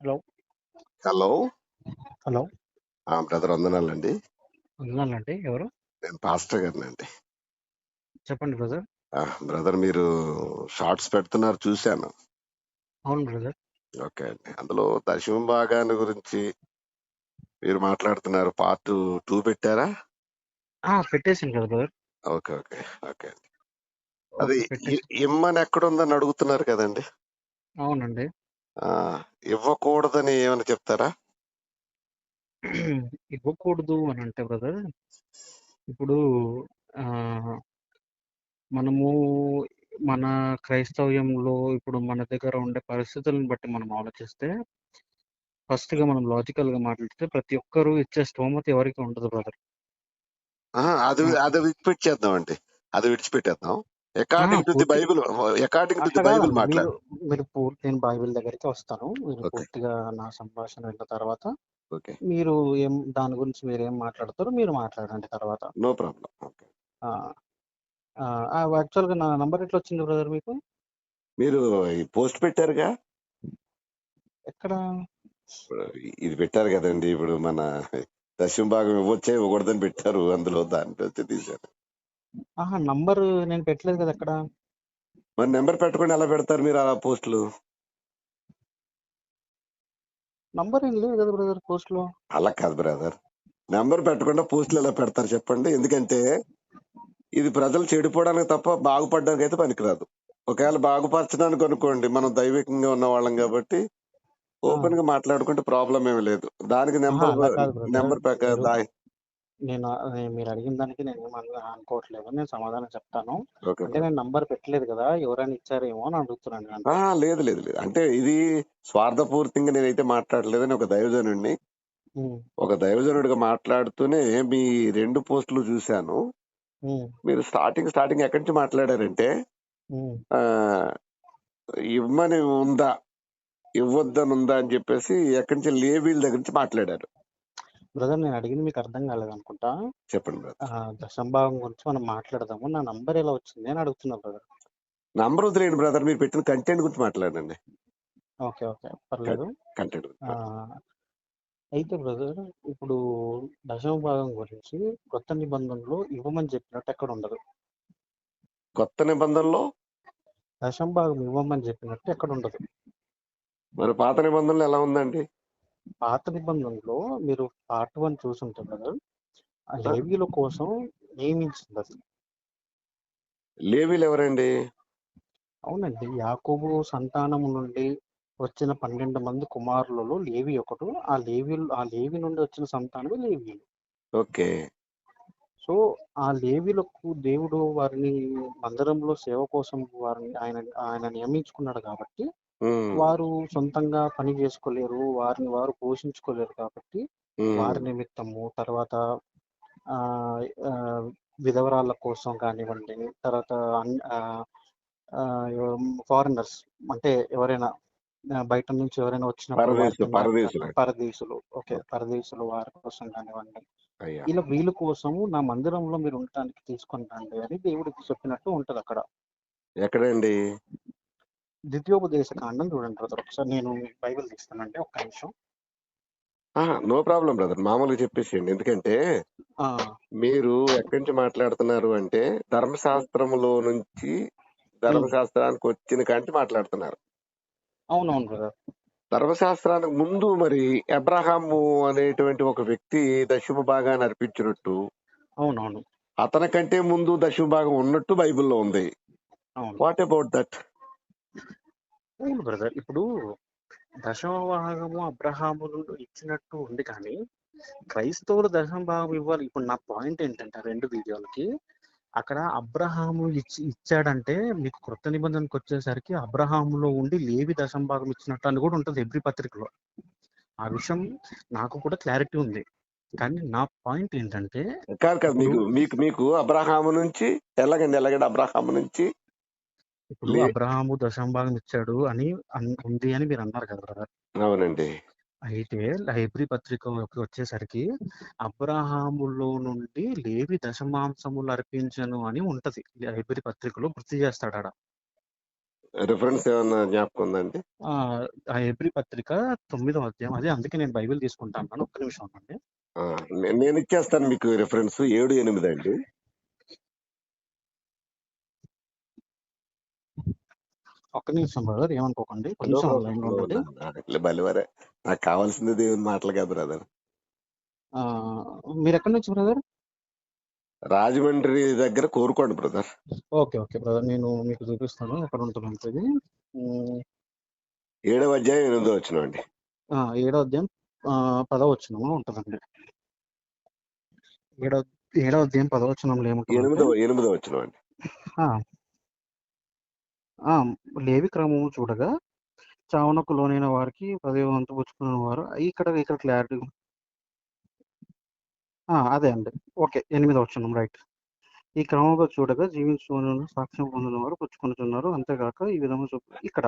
Hello. Hello. Hello. Brother వందనాలండి. ఉన్నానండి. ఎవరు? నేను పాస్టర్ గారినండి. చెప్పండి బ్రదర్. బ్రదర్ మీరు షార్ట్స్ పెడుతున్నారు చూశాను. అవును బ్రదర్. ఓకే అండి. అందులో దశమ భాగాన్ని గురించి మీరు మాట్లాడుతున్నారు. పార్ట్ 2 పెట్టారా? పెట్టేసాను కదా బ్రదర్. ఓకే ఓకే ఓకే అండి. అది ఓకే, పెట్టేసి. ఇమ్మని ఎక్కడుందని అడుగుతున్నారు కదండి. అవునండి. ఆ, ఇవ్వకూడదని ఏమైనా చెప్తారా? ఇవ్వకూడదు అని అంటే బ్రదర్, ఇప్పుడు ఆ, మనము మన క్రైస్తవ్యంలో ఇప్పుడు మన దగ్గర ఉండే పరిస్థితులను బట్టి మనం ఆలోచిస్తే, ఫస్ట్గా మనం లాజికల్గా మాట్లాడితే ప్రతి ఒక్కరూ ఇచ్చే స్తోమత ఎవరికి ఉండదు బ్రదర్. అది అది విడిచిపెట్టేద్దాం అండి. అది విడిచిపెట్టేద్దాం. అకార్డింగ్ టు ది పూర్తిగా బైబిల్. అకార్డింగ్ టు ది అట్లా బైబిల్ కాదండి. మీరు మాట్లాడు. మీరు నేను బైబిల్ దగ్గరికి వస్తాను. మీరు ఓకే పూర్తిగా నా సంభాషణ విన్న తర్వాత ఓకే, మీరు దాని గురించి మీరేం మాట్లాడతారో మీరు మాట్లాడండి తర్వాత. No problem. ఓకే, యాక్చువల్గా నా నంబర్ ఎట్లా వచ్చింది బ్రదర్ మీకు? మీరు ఈ పోస్ట్ పెట్టారుగా, ఎక్కడ? ఇది పెట్టారు కదండి. ఇప్పుడు మన దశమ భాగం ఇవ్వచ్చే ఇవ్వకూడదని పెట్టారు. అందులో దాంట్లో వచ్చి తీశారు. నంబర్ నేను పెట్టలేదు కదా ఎక్కడ. మరి నెంబర్ పెట్టకుండా ఎలా పెడతారు మీరు అలా పోస్టులు? నంబర్ ఏం లేదు కదా బ్రదర్ పోస్ట్ లో. అలా కాదు బ్రదర్, నెంబర్ పెట్టకుండా పోస్టులు ఎలా పెడతారు చెప్పండి. ఎందుకంటే ఇది ప్రజలు చెడిపోవడానికి తప్ప బాగుపడడానికి అయితే పనికిరాదు. ఒకవేళ బాగుపరచడానికి అనుకోండి, మనం దైవికంగా ఉన్న వాళ్ళం కాబట్టి ఓపెన్ గా మాట్లాడుకుంటే ప్రాబ్లం ఏమీ లేదు. దానికి నెంబర్ అలా కాదు బ్రదర్. నెంబర్ మీరు మీరు అడిగిన దానికి నేను అనుకోవట్లేదు. నేను సమాధానం చెప్తాను. ఓకే అంటే నేను నంబర్ పెట్టలేదు కదా, ఎవరైనా ఇచ్చారేమో అని అడుగుతున్నాను నేను అంతే. లేదు లేదు లేదు, అంటే ఇది స్వార్థపూర్తిగా నేనైతే మాట్లాడలేదని ఒక దైవజనుడిని ఉమ్, ఒక దైవజనుడిగా మాట్లాడుతూనే మీ 2 పోస్టులు చూశాను. ఉమ్, మీరు స్టార్టింగ్ ఎక్కడి నుంచి మాట్లాడారంటే ఉమ్. ఆ, ఇవ్వమని ఉందా ఇవ్వద్దని ఉందా అని చెప్పేసి ఎక్కడి నుంచి లేవీల దగ్గర నుంచి మాట్లాడారు. బ్రదర్, నేను అడిగింది మీకు అర్థం కాలేదు అనుకుంటా. చెప్పండి బ్రదర్. దశంభాగం గురించి మనం మాట్లాడదాము. నా నంబర్ ఎలా వచ్చింది అని అడుగుతున్నా బ్రదర్. నంబర్ వదిలేయండి బ్రదర్, మీరు పెట్టిన కంటెంట్ గురించి మాట్లాడండి. ఓకే, ఓకే, పర్లేదు. కంటెంట్ గురించి ఆ, అయితే బ్రదర్, ఇప్పుడు దశమ భాగం గురించి కొత్త నిబంధనలో ఇవ్వమని చెప్పినట్టు ఎక్కడ ఉండదు. కొత్త నిబంధనలో దశమ భాగం ఇవ్వమని చెప్పినట్టు ఎక్కడ ఉండదు. మరి పాత నిబంధనలు ఎలా ఉందండి? పాత నిబంధనలో మీరు పార్ట్ 1 చూసుంటే బ్రదర్, ఆ ఆ, లేవీయుల కోసం నియమించింది అది. లేవీలు ఎవరండి? అవునండి, యాకోబు సంతానము నుండి వచ్చిన 12 మంది కుమారులలో లేవి ఒకడు. ఆ లేవి నుండి వచ్చిన సంతానమే లేవీయులు. ఓకే. సో ఆ లేవీలకు దేవుడు వారిని మందిరంలో సేవ కోసం ఆయన ఆయన నియమించుకున్నాడు కాబట్టి ఉమ్, వారు సొంతంగా పని చేసుకోలేరు, వారిని వారు పోషించుకోలేరు కాబట్టి ఉమ్, వారి నిమిత్తము తర్వాత ఆ ఆ, విధవరాళ్ళ కోసం కానివ్వండి, తర్వాత ఫారినర్స్ అంటే ఎవరైనా బయట నుంచి ఎవరైనా వచ్చినప్పుడు పరదేశులు. పరదేశులు, ఓకే, ఓకే, పరదేశులు వారి కోసం కానివ్వండి, అయ్యా. ఇలా వీళ్ళ కోసము నా మందిరంలో మీరు ఉండటానికి తీసుకొని రండి అని దేవుడికి చెప్పినట్టు ఉంటది అక్కడ. ఎక్కడండి? ద్వితీయోపదేశ కాండం చూడండి బ్రదర్. ఒకసారి నేను బైబిల్ తీస్తానండి, ఒక్క నిమిషం. నో ప్రాబ్లం బ్రదర్, మామూలుగా చెప్పేసేయండి. ఎందుకంటే ఆ, మీరు ఎక్కడి నుంచి మాట్లాడుతున్నారు అంటే ధర్మశాస్త్రములో నుంచి ఉమ్, ధర్మశాస్త్రానికి వచ్చిన కాంటి మాట్లాడుతున్నారు. అవునవును బ్రదర్. ధర్మశాస్త్రానికి ముందు మరి అబ్రహాము అనేటువంటి ఒక వ్యక్తి దశమ భాగాన్ని అర్పించినట్టు, అవునవును. అతనికంటే ముందు దశమ భాగం ఉన్నట్టు బైబిల్లో ఉంది. అవును వాట్ అబౌట్ దట్? అవును బ్రదర్. ఇప్పుడు దశమ భాగము అబ్రహాము ఇచ్చినట్టు ఉంది కానీ క్రైస్తవులు దశమ భాగం ఇవ్వాలి. ఇప్పుడు నా పాయింట్ ఏంటంటే 2 వీడియోలకి అక్కడ అబ్రహాము ఇచ్చాడంటే మీకు క్రొత్త నిబంధనకు వచ్చేసరికి అబ్రహాములో ఉండి లేవి దశమ భాగం ఇచ్చినట్టు అని కూడా ఉంటుంది ఎబ్రీ పత్రికలో. ఆ విషయం నాకు కూడా క్లారిటీ ఉంది. కానీ నా పాయింట్ ఏంటంటే కాదు ఇప్పుడు మీకు మీకు మీకు అబ్రహాము నుంచి ఎలాగండి అబ్రహాము నుంచి ఇప్పుడు అబ్రహాము దశమ భాగం ఇచ్చాడు అని ఉంది అని మీరు అన్నారు కదా బ్రదర్. అవునండి. అయితే హెబ్రీ పత్రికలోకి వచ్చేసరికి అబ్రహాములో నుండి లేవి దశమాంసములు అర్పించను అని ఉంటది. హెబ్రీ పత్రికలో గుర్తు చేస్తాడు ఆడ. రిఫరెన్స్ ఏమన్నా జ్ఞాపకం ఉందండి? ఆ హెబ్రీ పత్రిక 9వ అధ్యాయం. అదే అందుకే నేను బైబిల్ తీసుకుంటాను. ఒక్క నిమిషం అండి. నేను ఇచ్చేస్తాను మీకు రిఫరెన్స్ 7-8 అండి. ఒక్క నిమిషం బ్రదర్, ఏమనుకోకండి, కొంచెం లైన్ లో ఉండండి. బలివరే, నాకు కావాల్సింది దేవుని మాటలు కదా బ్రదర్. మీరు ఎక్కడి నుంచి బ్రదర్? రాజమండ్రి దగ్గర కోరుకోండి బ్రదర్. ఓకే ఓకే బ్రదర్, నేను మీకు చూపిస్తాను ఎక్కడ ఉంటుంది. 7వ అధ్యాయం 8వ వచనం అండి. 7వ అధ్యాయం 10వ వచనం ఉంటుందండి. 7వ అధ్యాయం 10వ వచనంలో ఏముంటుంది? 8వ వచనం అండి. లేవి క్రమము చూడగా చావునకు లోనైన వారికి 10వ వంతు పుచ్చుకున్న వారు ఇక్కడ క్లారిటీ. అదే అండి. ఓకే, 8వ వచనం రైట్. ఈ క్రమంగా చూడగా జీవించుకున్న సాక్ష్యం పొందిన వారు పుచ్చుకుంటున్నారు. అంతేగాక ఈ విధంగా ఇక్కడ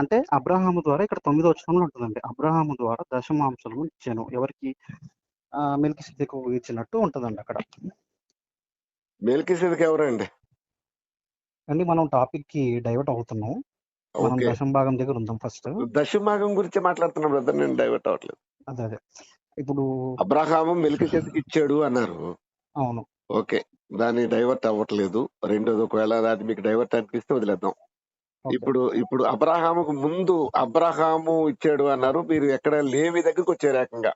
అంటే అబ్రహాము ద్వారా ఇక్కడ 9వ వచనంలో ఉంటుందండి. అబ్రహాము ద్వారా దశమాంశాలను ఇచ్చాను. ఎవరికి? మెల్కీసెదెకు ఇచ్చినట్టు ఉంటుందండి అక్కడ. మెల్కీసెదెకు ఎవరండి అండి? మనం టాపిక్ కి డైవర్ట్ అవుతున్నాం. మనం దశంభాగం దగ్గర ఉందాం ఫస్ట్. దశంభాగం గురించి మాట్లాడుతున్నాం బ్రదర్, నేను డైవర్ట్ అవ్వట్లేదు. అదే ఇప్పుడు అబ్రహాము మెల్కీసెదెకు ఇచ్చాడు అన్నారు. అవును, ఓకే, దాన్ని డైవర్ట్ అవ్వట్లేదు. రెండోది, ఒకవేళ అది మీకు డైవర్ట్ అనిపిస్తే వదిలేద్దాం. ఇప్పుడు అబ్రహాముకు ముందు అబ్రహాము ఇచ్చాడు అన్నారు. మీరు ఎక్కడ లేవి దగ్గరకు వచ్చారు ఏకంగా.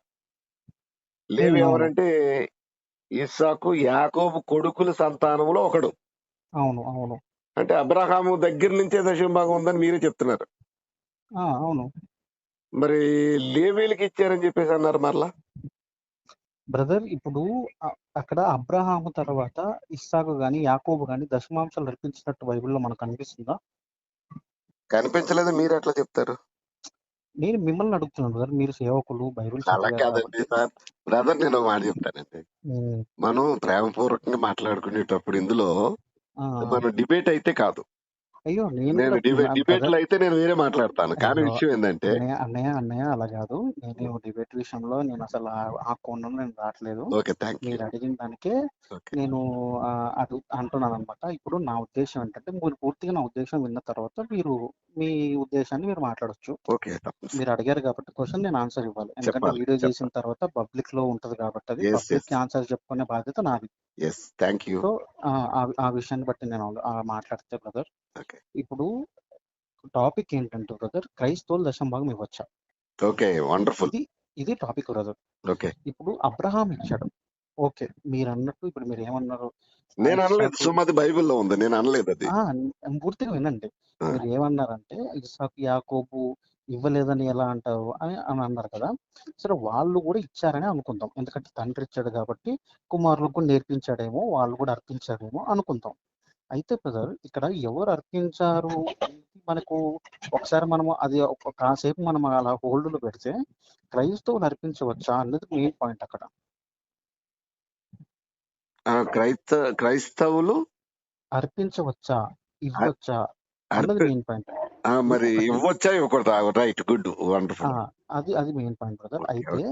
లేవి ఎవరంటే ఇస్సాకు యాకోబు కొడుకుల సంతానంలో ఒకడు. అవును అవును. అంటే అబ్రహాము దగ్గర నుంచే దశంభాగం ఉందని మీరే చెప్తున్నారు. అవును. మరి లేవీలకి ఇచ్చారని చెప్పేసి అన్నారు మరలా బ్రదర్. ఇప్పుడు అక్కడ అబ్రహాము తర్వాత ఇస్సాకు గాని యాకోబు గాని దశమాంశాలు అర్పించినట్టు బైబిల్లో మనకు కనిపిస్తుందా? కనిపించలేదు. మీరు ఎట్లా చెప్తారు? నేను మిమ్మల్ని అడుగుతున్నాను బ్రదర్, మీరు సేవకులు, బైబిల్ అలా కాదండి సార్. బ్రదర్, నేను మాట చెప్తానండి. మనం ప్రేమపూర్వకంగా మాట్లాడుకునేటప్పుడు ఇందులో మనం డిబేట్ అయితే కాదు. అయ్యో, నేను డిబేట్ లో అయితే నేను వేరే మాట్లాడతాను. కానీ విషయం ఏంటంటే అన్నయ్య అలా కాదు. నేను డిబేట్ విషయంలో నేను అసలు ఆ కోణంలో నేను రావట్లేదు. మీరు అడిగిన దానికే నేను అంటున్నాను అనమాట. ఇప్పుడు నా ఉద్దేశం ఏంటంటే, మీరు పూర్తిగా నా ఉద్దేశం విన్న తర్వాత మీరు మీ ఉద్దేశాన్ని మీరు మాట్లాడొచ్చు. మీరు అడిగారు కాబట్టి క్వశ్చన్ నేను ఆన్సర్ ఇవ్వాలి. ఎందుకంటే వీడియో చేసిన తర్వాత పబ్లిక్ లో ఉంటది కాబట్టి అది పబ్లిక్ కి ఆన్సర్ చెప్పుకునే బాధ్యత నాది. సో ఆ విషయాన్ని బట్టి నేను మాట్లాడితే బ్రదర్, ఇప్పుడు టాపిక్ ఏంటంటే బ్రదర్, క్రైస్తవులు దశంభాగం ఇవ్వచ్చా? Okay, wonderful. ఇది టాపిక్ బ్రదర్. ఓకే, ఇప్పుడు అబ్రహాం ఇచ్చాడు. ఓకే, మీరు అన్నట్టు ఇప్పుడు మీరు ఏమన్నారు? నేను అనలేదు. సుమతి బైబిల్లో ఉంది, నేను అనలేదు. అది పూర్తిగా వినండి. మీరు ఏమన్నారంటే ఇస్సాకు యాకోబు ఇవ్వలేదని ఎలా అంటారు అని అన్నారు కదా. సరే, వాళ్ళు కూడా ఇచ్చారని అనుకుందాం. ఎందుకంటే తండ్రి ఇచ్చాడు కాబట్టి కుమారులకు నేర్పించాడేమో, వాళ్ళు కూడా అర్పించారేమో అనుకుందాం. అయితే బ్రదర్, ఇక్కడ ఎవరు అర్పించారు మనకు ఒకసారి మనము అది కాసేపు మనం అలా హోల్డ్లో పెడితే క్రైస్తవులు అర్పించవచ్చా అన్నది మెయిన్ పాయింట్ అక్కడ. క్రైస్తవులు అర్పించవచ్చా, ఇవ్వచ్చా అన్నది మెయిన్ పాయింట్. మరి ఇవ్వచ్చా ఇవ్వకూడదు? Right, good, wonderful. అది మెయిన్ పాయింట్ బ్రదర్. అయితే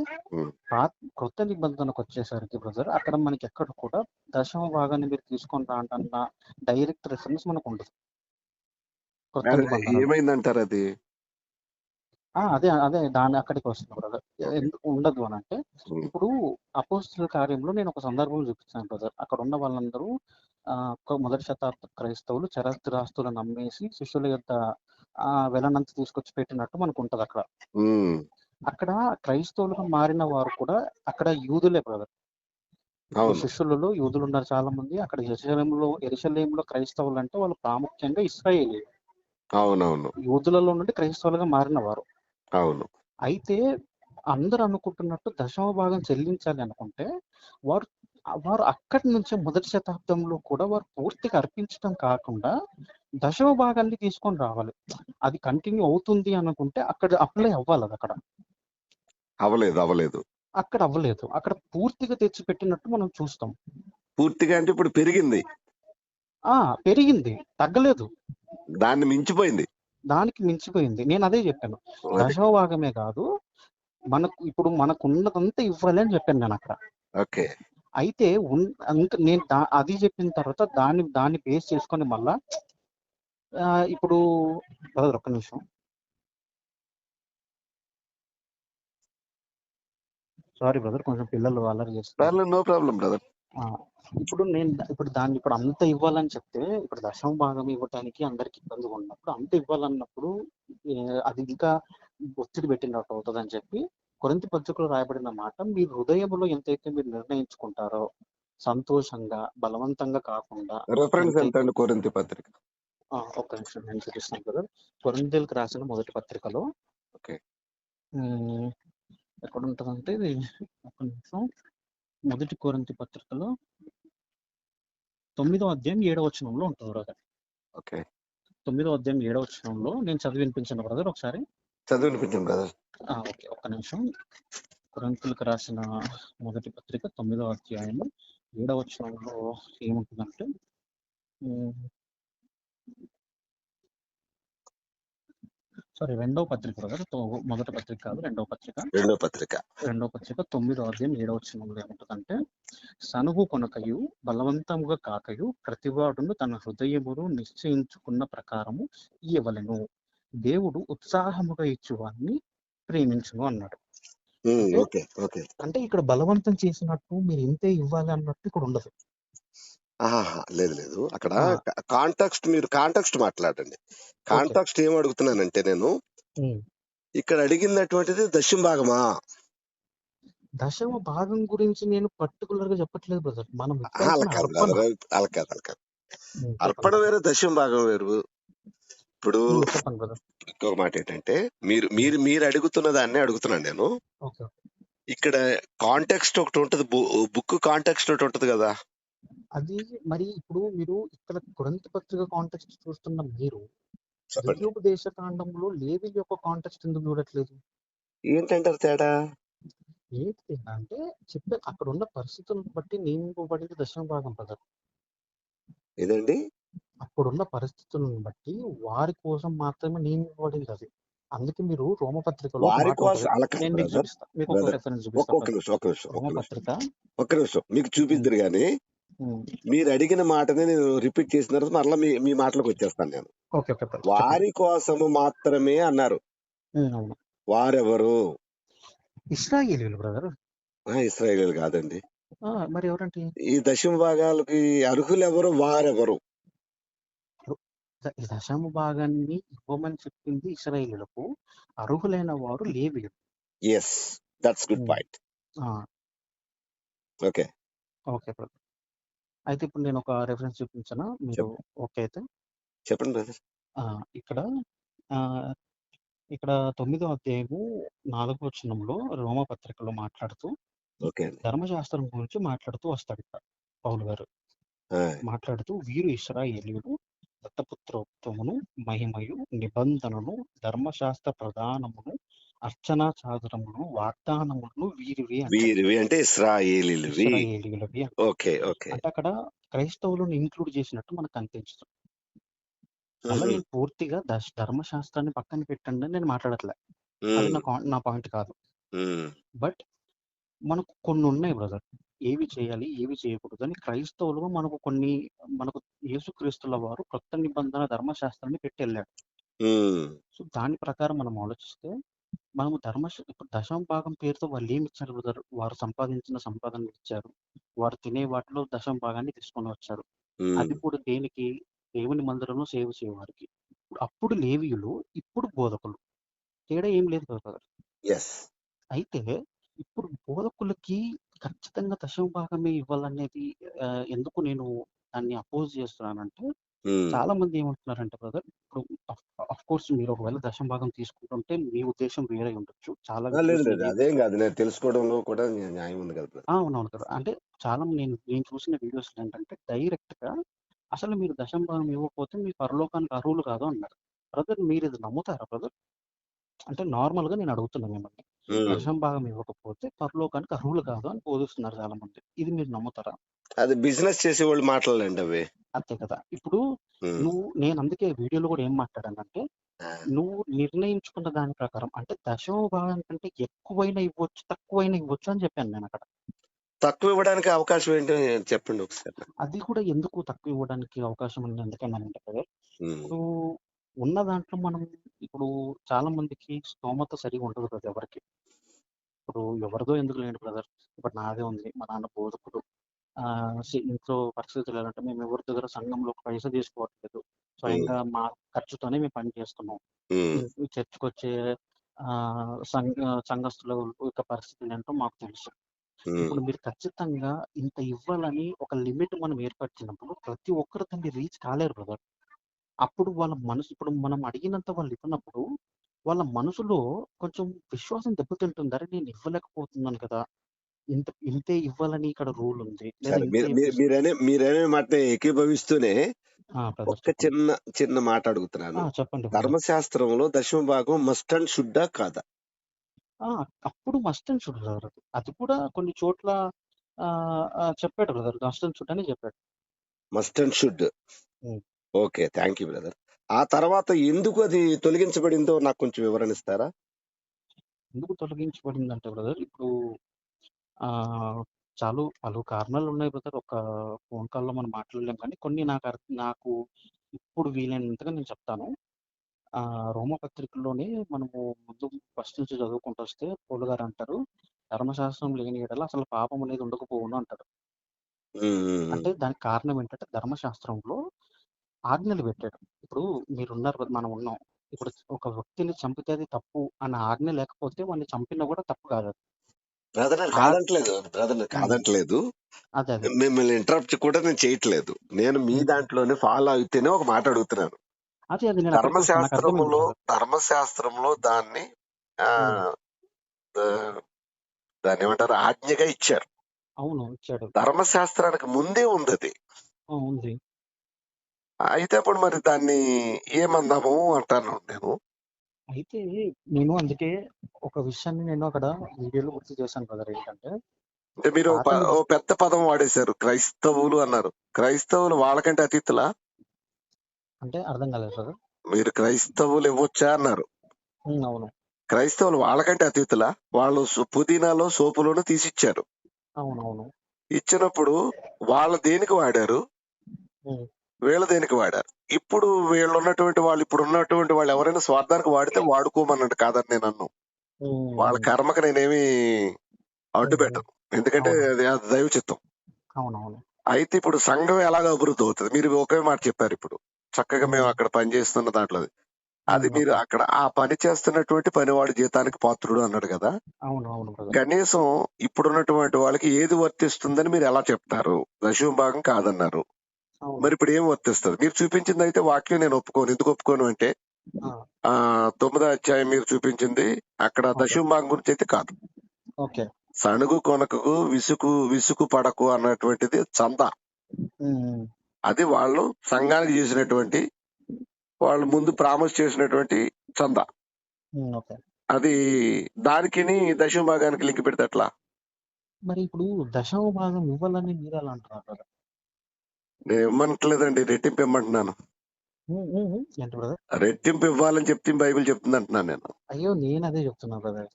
కొత్త నిబంధనకు వచ్చేసరికి బ్రదర్, అక్కడ మనకి ఎక్కడ కూడా దశమ భాగాన్ని మీరు తీసుకొని రాంటన్న డైరెక్ట్ రిఫరెన్స్ మనకు ఉండదు. కొత్త నిబంధన ఏమైందంటారు అది? అదే దాని అక్కడికి వస్తుంది బ్రదర్. ఎందుకు ఉండదు అని అంటే, ఇప్పుడు అపోస్తలుల కార్యంలో నేను ఒక సందర్భం చూపించాను బ్రదర్. అక్కడ ఉన్న వాళ్ళందరూ మొదటి శతాబ్ద క్రైస్తవులు చరస్థిరాస్తులను అమ్మేసి శిష్యుల యొక్క వెలనంత తీసుకొచ్చి పెట్టినట్టు మనకు ఉంటది అక్కడ. అక్కడ క్రైస్తవులుగా మారిన వారు కూడా అక్కడ యూదులే బ్రదర్. శిష్యులలో యూదులు ఉన్నారు చాలా మంది. అక్కడ యెరూషలేములో క్రైస్తవులు అంటే వాళ్ళు ప్రాముఖ్యంగా ఇశ్రాయేలీ. అవునవును, యూదులలో నుండి క్రైస్తవులుగా మారిన వారు. అవును. అయితే అందరూ అనుకుంటున్నట్టు దశమ భాగం చెల్లించాలి అనుకుంటే వారు అక్కడి నుంచి మొదటి శతాబ్దంలో కూడా వారు పూర్తిగా అర్పించడం కాకుండా దశమ భాగాన్ని తీసుకొని రావాలి. అది కంటిన్యూ అవుతుంది అనుకుంటే అక్కడ అప్లై అవ్వాలి. అది అక్కడ అవ్వలేదు. అక్కడ అవ్వలేదు. అక్కడ పూర్తిగా తెచ్చిపెట్టినట్టు మనం చూస్తాం. పూర్తిగా అంటే ఇప్పుడు పెరిగింది, తగ్గలేదు. దానికి మించిపోయింది. నేను అదే చెప్పాను. దశమ భాగమే కాదు, ఇప్పుడు మనకున్నదంతా ఇవ్వాలి అని చెప్పాను నేను అక్కడ. ఓకే. అయితే నేను అది చెప్పిన తర్వాత దాన్ని బేస్ చేసుకొని మళ్ళా ఇప్పుడు బ్రదర్ ఒక్క నిమిషం, సారీ బ్రదర్, కొంచెం పిల్లలు అల్లరి చేస్తున్నారు. No problem brother. ఇప్పుడు దాన్ని ఇప్పుడు అంత ఇవ్వాలని చెప్తే, ఇప్పుడు దశమ భాగం ఇవ్వటానికి అందరికి ఇబ్బందిగా ఉన్నప్పుడు అంత ఇవ్వాలన్నప్పుడు అది ఇంకా ఒత్తిడి పెట్టినట్టు అవుతుంది అని చెప్పి కొరింథీ పత్రికలో రాయబడిన మాట, మీ హృదయంలో ఎంతైతే మీరు నిర్ణయించుకుంటారో సంతోషంగా బలవంతంగా కాకుండా రెఫరెన్స్ ఎంత ఎంతైతే. అండి కొరింథీ పత్రిక? ఒక్క నిమిషం నేను చూపిస్తాను కదా. కొరింథీయులకు రాసిన మొదటి పత్రికలో ఓకే. ఎక్కడ ఉంటుందంటే ఇది, ఒక్క నిమిషం, మొదటి కొరింథీ పత్రికలో 9వ అధ్యాయం 7వ వచనంలో ఉంటుంది బ్రదర్. ఓకే. 9వ అధ్యాయం 7వ వచనంలో నేను చదివి వినిపించాను బ్రదర్ ఒకసారి. చదివినిపించండి బ్రదర్. ఓకే, ఒక్క నిమిషం. కొరింథీయులకు రాసిన మొదటి పత్రిక 9వ అధ్యాయం 7వ వచనంలో ఏముంటుందంటే, సారీ, రెండవ పత్రిక బ్రదర్, మొదటి పత్రిక కాదు, రెండవ పత్రిక. రెండవ పత్రిక 9వ అధ్యాయం 7వ వచనంలో ఏముంటుందంటే, సనుగు కొనకయు బలవంతముగా కాకయు ప్రతివాడును తన హృదయమును నిశ్చయించుకున్న ప్రకారము ఇవ్వవలెను, దేవుడు ఉత్సాహముగా ఇచ్చువాన్ని ప్రేమించును అన్నాడు. అంటే ఇక్కడ బలవంతం చేసినట్టు మీరు ఇంతే ఇవ్వాలి అన్నట్టు ఇక్కడ ఉండదు. లేదు, అక్కడ కాంటాక్స్ట్, మీరు కాంటాక్స్ట్ మాట్లాడండి. కాంటాక్స్ట్ ఏం అడుగుతున్నానంటే, నేను ఇక్కడ అడిగినటువంటిది దశమ భాగమా? దశమ భాగం గురించి నేను పర్టికులర్ గా చెప్పట్లేదు బ్రదర్. మనం అర్పణ వేరు, దశమ భాగం వేరు. ఇప్పుడు ఇంకొక మాట ఏంటంటే, మీరు అడుగుతున్న దాన్ని అడుగుతున్నాను నేను. ఇక్కడ కాంటెక్స్ట్ ఒకటి ఉంటది, బుక్ కాంటెక్స్ట్ ఒకటి ఉంటది కదా. అది మరి ఇప్పుడు మీరు ఇక్కడ కొరింథీ పత్రిక కాంటెక్స్ట్ చూస్తున్న మీరు ద్వితీయోపదేశ కాండంలో లేవి యొక్క కాంటెక్స్ట్ ఎందుకు చూడట్లేదు? ఏంటంటారు తేడా? ఏంటి అంటే చెప్పే అక్కడ ఉన్న పరిస్థితులను బట్టి నియమింపబడింది దశమ భాగం బ్రదర్. ఏదండి? అక్కడున్న పరిస్థితులను బట్టి వారి కోసం మాత్రమే నియమింపబడింది అది. అందుకే మీరు రోమపత్రికలో ఒక్క నిమిషం మీకు చూపిద్దరు గానీ, మీరు అడిగిన మాటని నేను రిపీట్ చేసిన తర్వాత మరలా మీ మాటలకు వచ్చేస్తాను నేను. వారి కోసము మాత్రమే అన్నారు. వారెవరు? ఇశ్రాయేలీయులు బ్రదర్. ఇశ్రాయేలీయులు కాదండి. మరి ఎవరంటే? ఈ దశమ భాగాలకి అర్హులు ఎవరు? వారెవరు? ఈ దశమ భాగాన్ని ఇవ్వమని చెప్పింది ఇశ్రాయేలీయులకు, అర్హులైన వారు లేవీయులు. yes, that's good point. Okay brother. అయితే ఇప్పుడు నేను ఒక రెఫరెన్స్ చూపించనా, మీరు ఓకే అయితే చెప్పండి బ్రదర్. ఇక్కడ 9వ అధ్యాయము 4వ వచనంలో రోమపత్రికలో మాట్లాడుతూ ధర్మశాస్త్రం గురించి మాట్లాడుతూ వస్తాడు ఇక్కడ పౌలు గారు. మాట్లాడుతూ, వీరు ఇశ్రాయేలీయులు దత్తపుత్రోక్తమును మహిమయు నిబంధనను ధర్మశాస్త్ర ప్రధానమును అర్చనా చాదరమును వాగ్దానములను వీరివి అంటే ఇశ్రాయేలీయులవి అంటే అక్కడ క్రైస్తవులను ఇంక్లూడ్ చేసినట్టు మనకు అనిపించదు. అలా నేను పూర్తిగా ధర్మశాస్త్రాన్ని పక్కన పెట్టండి అని నేను మాట్లాడట్లే, అది నా పాయింట్ కాదు. బట్ మనకు కొన్ని ఉన్నాయి బ్రదర్, ఏవి చేయాలి ఏవి చేయకూడదు అని క్రైస్తవులుగా మనకు యేసుక్రీస్తుల వారు కొత్త నిబంధన ధర్మశాస్త్రాన్ని పెట్టి వెళ్ళాడు. సో దాని ప్రకారం మనం ఆలోచిస్తే మనము ఇప్పుడు దశమ భాగం పేరుతో వాళ్ళు ఏమి ఇచ్చారు బ్రదర్? వారు సంపాదించిన సంపాదన ఇచ్చారు, వారు తినే వాటిలో దశమ భాగాన్ని తీసుకొని వచ్చారు. అది కూడా దేనికి? దేవుని మందిరంలో సేవ చేయవారికి. అప్పుడు లేవీయులు, ఇప్పుడు బోధకులు, తేడా ఏం లేదు బ్రదర్. అయితే ఇప్పుడు బోధకులకి ఖచ్చితంగా దశమ భాగమే ఇవ్వాలనేది ఎందుకు నేను దాన్ని అపోజ్ చేస్తున్నానంటే, చాలా మంది ఏమంటున్నారంటే బ్రదర్, ఇప్పుడు అఫ్ కోర్స్ మీరు ఒకవేళ దశమ భాగం తీసుకుంటుంటే మీ ఉద్దేశం వేరే ఉండొచ్చు. చాలా అదేం కాదు, నేను తెలుసుకోవడంలో కూడా న్యాయం ఉంది కదా. అవునవును కదా. అంటే చాలా నేను చూసిన వీడియోస్ ఏంటంటే డైరెక్ట్ గా అసలు మీరు దశమ భాగం ఇవ్వకపోతే మీ పరలోకానికి అర్హులు కాదు అన్నారు. బ్రదర్ మీరు ఇది నమ్ముతారా బ్రదర్? అంటే నార్మల్ గా నేను అడుగుతున్నా మిమ్మల్ని, దశమ భాగం ఇవ్వకపోతే పరలోకానికి అర్హులు కాదు అని బోధిస్తున్నారు చాలా మంది. ఇది మీరు నమ్ముతారా? అది బిజినెస్ చేసే వాళ్ళు మాట్లాడండి అవి. అంతే కదా. ఇప్పుడు నేను అందుకే వీడియోలో కూడా ఏం మాట్లాడానంటే, నువ్వు నిర్ణయించుకున్న దాని ప్రకారం అంటే దశమ భాగం కంటే ఎక్కువైనా ఇవ్వచ్చు తక్కువైనా ఇవ్వచ్చు అని చెప్పాను నేను అక్కడ. తక్కువ ఇవ్వడానికి అవకాశం ఏంటి చెప్పండి ఒకసారి నాకు. అది కూడా ఎందుకు తక్కువ ఇవ్వడానికి అవకాశం ఉంది ఎందుకన్నానంటే బ్రదర్, ఉమ్, ఇప్పుడు ఉన్న దాంట్లో మనం ఇప్పుడు చాలా మందికి స్తోమత సరిగా ఉండదు కదా ఎవరికి. ఇప్పుడు ఎవరిదో ఎందుకు లేండి బ్రదర్, ఇప్పుడు నాదే ఉంది, మా నాన్న బోధకుడు. ఇంట్లో పరిస్థితులు ఎలా అంటే మేము ఎవరి దగ్గర సంఘంలో ఒక పైసా తీసుకోవట్లేదు, ఉమ్, స్వయంగా మా ఖర్చుతోనే మేము పని చేస్తున్నాం. ఉమ్, ఈ చర్చ్కి వచ్చే ఆ, సంఘ సంఘస్థుల యొక్క పరిస్థితులు ఏంటో మాకు తెలుసు. ఉమ్. ఇప్పుడు మీరు ఖచ్చితంగా ఇంత ఇవ్వాలని ఒక లిమిట్ మనం ఏర్పరిచినప్పుడు ప్రతి ఒక్కరు దాన్ని రీచ్ కాలేరు బ్రదర్. అప్పుడు వాళ్ళ మనసు, ఇప్పుడు మనం అడిగినంత వాళ్ళు ఇవ్వనప్పుడు వాళ్ళ మనసులో కొంచెం విశ్వాసం దెబ్బతింటుంది. అరే నేను ఇవ్వలేకపోతున్నాను కదా, ఇంతే ఇవ్వాలని ఇక్కడ రూల్ ఉంది, లేదా సరే, ఇంతే మీరనే మాట ఏకీభవిస్తూనే బ్రదర్ ఒక్క చెప్పండి. చిన్న చిన్న మాట అడుగుతున్నాను. చెప్పండి బ్రదర్. ధర్మశాస్త్రంలో దశమ భాగం మస్ట్ అండ్ షుడ్డా కాదా? అప్పుడు మస్ట్ అండ్ షుడ్ బ్రదర్. అది కూడా కొన్ని చోట్ల చెప్పాడు బ్రదర్, మస్ట్ అండ్ షుడ్ అని చెప్పాడు. Must and should. Um. Okay, thank you brother. ఆ తర్వాత ఎందుకు అది తొలగించబడిందో నాకు కొంచెం వివరణిస్తారా? ఎందుకు తొలగించబడిందంటే బ్రదర్, ఇప్పుడు ఆ పలు కారణాలు ఉన్నాయి బ్రదర్. ఒక ఫోన్ కాల్లో మనం మాట్లాడలేం, కానీ కొన్ని నాకు ఇప్పుడు వీలైనంతగా నేను చెప్తాను. రోమపత్రికలోనే మనము ముందు ఫస్ట్ నుంచి చదువుకుంటూ వస్తే పౌలు గారు అంటారు, ధర్మశాస్త్రం లేని యెడల అసలు పాపం అనేది ఉండకపోవును అంటారు. ఉమ్, ఉమ్, అంటే దానికి కారణం ఏంటంటే ధర్మశాస్త్రంలో ఆజ్ఞలు పెట్టాడు. ఇప్పుడు మీరున్నారు, మనం ఉన్నాం. ఇప్పుడు ఒక వ్యక్తిని చంపితే అది తప్పు అన్న ఆజ్ఞ లేకపోతే వాడిని చంపినా కూడా తప్పు కాదు అది. బ్రదర్ నేను ఉమ్, కాదంటలేదు. అదే మిమ్మల్ని ఇంటరప్ట్ కూడా నేను చేయట్లేదు. నేను మీ ఉమ్, దాంట్లోనే ఫాలో అయితేనే ఒక మాట అడుగుతున్నాను. అది నేను అక్కడికి వస్తాను, నాకు అర్థమైంది బ్రదర్. ధర్మశాస్త్రంలో దాన్ని ఆ ఉమ్, ఆ, దాన్ని ఏమంటారు, ఆజ్ఞగా ఇచ్చారు. అవును ఇచ్చాడు. ధర్మశాస్త్రానికి ముందే ఉంది అది. ఉంది. అయితే అప్పుడు మరి దాన్ని ఏమందాము అంటాను నేను. అయితే నేను అందుకే ఒక విషయాన్ని నేను అక్కడ వీడియోలో గుర్తు చేశాను బ్రదర్. ఏంటంటే అంటే మీరు పాత ఓ పెద్ద పదం వాడేశారు, క్రైస్తవులు అన్నారు. క్రైస్తవులు వాళ్ళకంటే అతీతులా? అంటే అర్థం కాలేదు బ్రదర్. మీరు క్రైస్తవులు ఇవ్వచ్చా అన్నారు. అవును క్రైస్తవులు వాళ్ళకంటే అతీతులా? వాళ్ళు పుదీనాలో సోపులోను తీసిచ్చారు. అవునవును. ఇచ్చినప్పుడు వాళ్ళ దేనికి వాడారు, ఉమ్, వీళ్ళ దేనికి వాడారు. ఇప్పుడు వీళ్ళు ఉన్నటువంటి వాళ్ళు, ఇప్పుడు ఉన్నటువంటి వాళ్ళు ఎవరైనా స్వార్థానికి వాడితే వాడుకోమన్నాడు, కాదని నేను అన్నాను. ఉమ్, వాళ్ళ ఉమ్, కర్మకు నేనేమి అడ్డు ఉమ్, పెట్టను, ఎందుకంటే అవును అది దైవ చిత్తం. అవునవును. అయితే ఇప్పుడు సంఘం ఎలాగ అభివృద్ధి అవుతుంది? మీరు ఒకే మాట చెప్పారు. ఇప్పుడు చక్కగా మేము ఉమ్, అక్కడ పని చేస్తున్న దాంట్లో అది మీరు ఓకే. అక్కడ ఆ పని చేస్తున్నటువంటి పనివాడి జీతానికి పాత్రుడు అన్నాడు కదా. అవును అవును బ్రదర్. కనీసం ఇప్పుడున్నటువంటి వాళ్ళకి ఏది వర్తిస్తుందని మీరు ఎలా చెప్తారు? దశమ భాగం కాదన్నారు, అవును. మరి ఇప్పుడు ఏం వర్తిస్తుంది? మీరు చూపించింది అయితే వాక్యం నేను ఒప్పుకోను. ఎందుకు ఒప్పుకోను అంటే ఆ, 9వ అధ్యాయం మీరు చూపించింది అక్కడ ఓకే దశమ భాగం గురించి అయితే కాదు. ఓకే. సణుగు కొనకు విసుకు పడకు అన్నటువంటిది చందా. ఉమ్, అది వాళ్ళు సంఘానికి చేసినటువంటి, వాళ్ళు ముందు ప్రామిస్ చేసినటువంటి చందా. ఓకే. అది దానికిని దశమ భాగానికి లింక్ పెడితే ఎట్లా? మరి ఇప్పుడు దశమ భాగం ఇవ్వాలని మీరు ఎలా అంటున్నారు బ్రదర్? నేను ఇవ్వమంటలేదండి, రెట్టింపు ఇమ్మంటున్నాను. ఏంటి బ్రదర్? రెట్టింపు ఇవ్వాలని చెప్తే బైబిల్ చెప్తుంది అంటున్నాను నేను. అయ్యో నేను అదే చెప్తున్నా బ్రదర్.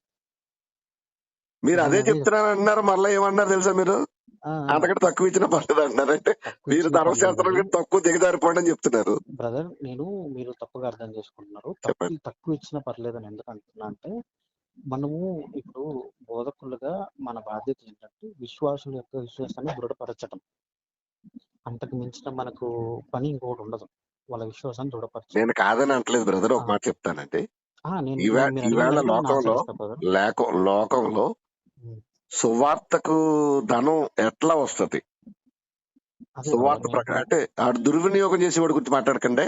మీరు నేను అదే అదే చెప్తున్నాను అంటున్నారు, మళ్ళీ ఏమన్నారు తెలుసా మీరు? అంతకంటే తక్కువ ఇచ్చినా పర్లేదు అంటున్నారంటే తక్కువ మీరు ఇచ్చిన పర్లేదు ధర్మశాస్త్రం కానీ తక్కువ దిగజారిపోండి అని చెప్తున్నారు. బ్రదర్, మీరు తప్పుగా అర్థం చేసుకుంటున్నారు. చెప్పండి. తక్కువ ఇచ్చినా పర్లేదని ఎందుకు అంటున్నా అంటే, మనము ఇప్పుడు బోధకులుగా మన బాధ్యత ఏంటంటే విశ్వాసుల యొక్క విశ్వాసాన్ని దృఢపరచడం. అంతకు మించిన మనకు పని ఇంకోటి ఉండదు, వాళ్ళ విశ్వాసాన్ని దృఢపరచడం. నేను కాదని అంటలేదు బ్రదర్, ఒక ఆ, మాట చెప్తానండి. నేను ఈవేళ మీరు అడిగిన ఈవేళ దానికి నేను లోకంలో ఆచరిస్తా బ్రదర్. లోకంలో ఉమ్, సువార్తకు ధనం ఎట్లా వస్తది? అదే బ్రదర్ సువార్త నేను ప్రకారం కూడా అంటే ఆడు దుర్వినియోగం చేసేవాడి గురించి మాట్లాడకండి,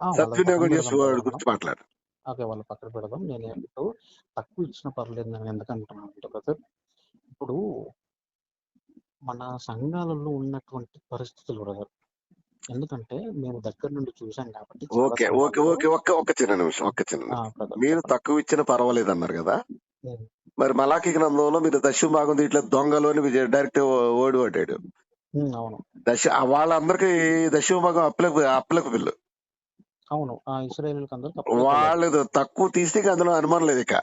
వాళ్ళది పక్కన సద్వినియోగం పెడదాం చేసేవాడి బ్రదర్ మనం. గురించి మాట్లాడు. ఓకే, వాళ్ళ పక్కన పెడదాం. నేను ఇప్పుడు తక్కువ ఇచ్చినా పర్లేదు నేను ఎందుకు అంటున్నాను అంటే బ్రదర్, ఇప్పుడు మన సంఘాలలో ఉన్నటువంటి పరిస్థితులు బ్రదర్, ఎందుకంటే మేము దగ్గర నుండి చూసాం కాబట్టి చాలా ఓకే ఓకే సంఘాలలో. ఓకే ఒక్క చిన్న నిమిషం, ఒక్క చిన్న నిమిషం. బ్రదర్ మీరు చెప్పండి. తక్కువ ఇచ్చిన పర్వాలేదు అన్నారు కదా. ఉమ్, మరి మలాకి గ్రంథంలో మీరు దశమ భాగం ఇట్లా దొంగలు అని డైరెక్ట్ ఓడి పడ్డాడు. అవును వాళ్ళందరికీ దశమ భాగం అప్లకబుల్. అవును. ఇశ్రాయేలుకి అందరికి అప్లికబుల్ అది. వాళ్ళు తక్కువ తీస్తే అందులో అనుమానం లేదు ఇక.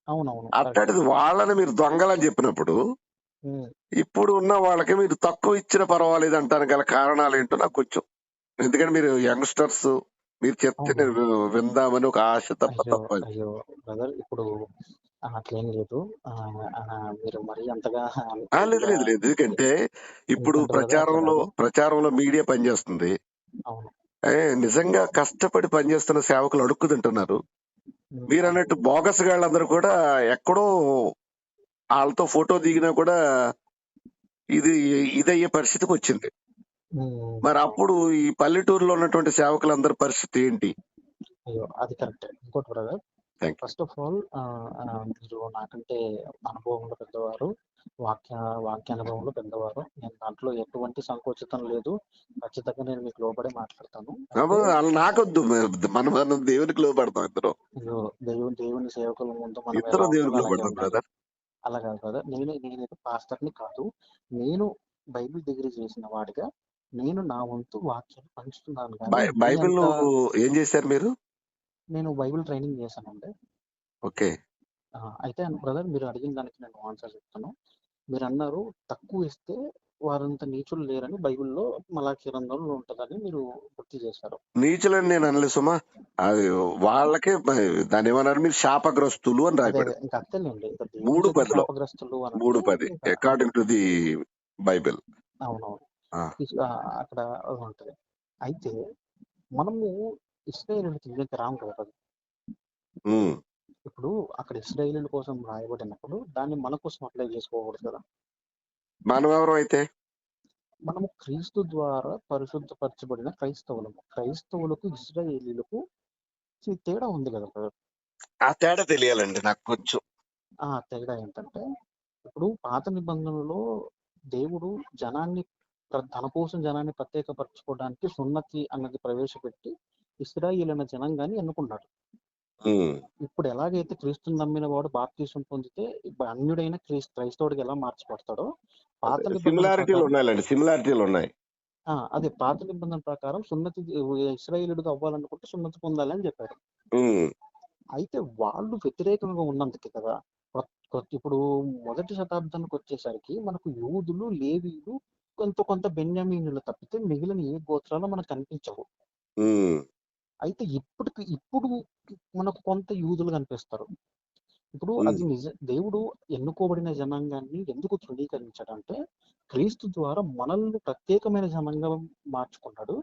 అవునవును కరెక్ట్. అట్లాంటిది వాళ్ళని మీరు దొంగలని చెప్పినప్పుడు ఉమ్, ఇప్పుడు ఉన్న వాళ్ళకి మీరు తక్కువ ఇచ్చిన పర్వాలేదు అంటానికి గల కారణాలు ఏంటో నాకు కొంచెం, ఎందుకంటే మీరు యంగ్స్టర్స్, మీరు చెప్తే నేను అవునవును. విందామని ఒక ఆశ తప్ప అయ్యో తప్పది. అయ్యో బ్రదర్, ఇప్పుడు అట్లేం లేదు. ఆ, ఆ, మీరు మరీ అంతగా లేదు ఇదిగా లేదు లేదు, ఎందుకంటే ఇప్పుడు ఎందుకంటే బ్రదర్ అట్లా ప్రచారంలో కాదు. ప్రచారంలో మీడియా పనిచేస్తుంది. అవును. నిజంగా కష్టపడి పనిచేస్తున్న సేవకులు అడుక్కు తింటున్నారు. మీరు అవును. అన్నట్టు బోగస్ గాళ్ళందరూ కూడా ఎక్కడో వాళ్ళతో ఫోటో దిగినా కూడా ఇది ఇదయ్యే పరిస్థితికి వచ్చింది. మరి అవును. అప్పుడు ఈ పల్లెటూరులో ఉన్నటువంటి సేవకులందరి పరిస్థితి ఏంటి? అయ్యో అది కరెక్ట్. ఇంకోటి brother, thank first of all మీరు నాకంటే అనుభవంలో పెద్దవారు, వాక్య వాక్యానుభవంలో పెద్దవారు. నేను దాంట్లో ఎటువంటి సంకోచితం లేదు. ఖచ్చితంగా నేను మీకు లోబడే మాట్లాడతాను. యూ. అయితే వాళ్ళు నాకొద్దు, మనం మనం దేవునికి లోపడతాం ఇద్దరు. ఇదిగో దేవుని సేవకుల ముందు మనం ఇద్దరు ఎలా ఉండాలో దేవునికి అలాగే లోపడతాం ఉండాలి. బ్రదర్. అలా కాదు కదా, నేనైతే పాస్టర్ని కాదు. నేను బైబిల్ డిగ్రీ చేసిన వాడిగా నేను నా వంతు వాక్యాన్ని పంచుతున్నాను, కానీ మీ బైబిల్ అంత ఏం చేశారు మీరు? నేను బైబిల్ ట్రైనింగ్ చేశానండి. ఓకే. అయితే బ్రదర్, మీరు అడిగిన దానికి నేను ఆన్సర్ చెప్తాను. మీరు అన్నారు తక్కువ ఇస్తే వారంత నీచులు లేరని బైబిల్లో మలాకీ గ్రంథంలో ఉంటుందని మీరు గుర్తు చేశారు. నీచులని నేను అనలేదు సుమా. అది వాళ్ళకే దాన్ని ఏమన్నారు మీరు, శాపగ్రస్తులు అని అదే రాయబడి అదే ఇంకా అంతేలేండి. ఇంకా దేవుని చేత 3:10 శాపగ్రస్తులు అని అంటే 3:10 ఇంకా అంతే. According to the Bible. అవునవును. అక్కడ అది ఉంటుంది. అయితే మనము ఇశ్రాయేలీయుల కిందకి రాము కదా brother. ఇప్పుడు అక్కడ ఇశ్రాయేలీయుల కోసం రాయబడినప్పుడు దాన్ని మన కోసం అప్లై చేసుకోకూడదు కదా. మనం ఎవరు అయితే? మనము క్రీస్తు ద్వారా పరిశుద్ధపరచబడిన క్రైస్తవులము. క్రైస్తవులకు ఇశ్రాయేలీయులకు తేడా ఉంది కదా brother. ఆ తేడా తెలియాలండి నాకు కొంచెం. తేడా ఏంటంటే, ఇప్పుడు పాత నిబంధనలో దేవుడు జనాన్ని తన కోసం జనాన్ని ప్రత్యేకపరచుకోవడానికి సున్నతి అన్నది ప్రవేశపెట్టి ఇశ్రాయేల్ అన్న జనాంగాన్ని ఎన్నుకున్నాడు. ఉమ్. ఇప్పుడు ఎలాగైతే క్రీస్తుని నమ్మిన వాడు బాప్తీసం పొందితే ఇప్పుడు అన్యుడైన క్రైస్తవుడికి ఎలా మార్చబడతాడో, పాత నిబంధన సిమిలారిటీలు ప్రకారం ఉన్నాయిలేండి, సిమిలారిటీలు ఉన్నాయి. అదే పాత నిబంధన ప్రకారం సున్నతి ఇశ్రాయేలుడిగా అవ్వాలనుకుంటే సున్నతి పొందాలి అని చెప్పారు. ఉమ్. అయితే వాళ్ళు వ్యతిరేకంగా ఉన్నందుకే కదా. ఇప్పుడు మొదటి శతాబ్దానికి వచ్చేసరికి మనకు యూదులు, లేవీయులు, కొంత బెన్యామీనులు తప్పితే మిగిలిన ఏ గోత్రాలు మనకు కనిపించవు. ఉమ్. అయితే ఇప్పుడు మనకు కొంత యూదులు కనిపిస్తారు. ఇప్పుడు అది దేవుడు ఎన్నుకోబడిన జనాంగాన్ని ఎందుకు తృణీకరించాడంటే, క్రీస్తు ద్వారా మనల్ని ప్రత్యేకమైన జనాంగం మార్చుకున్నాడు.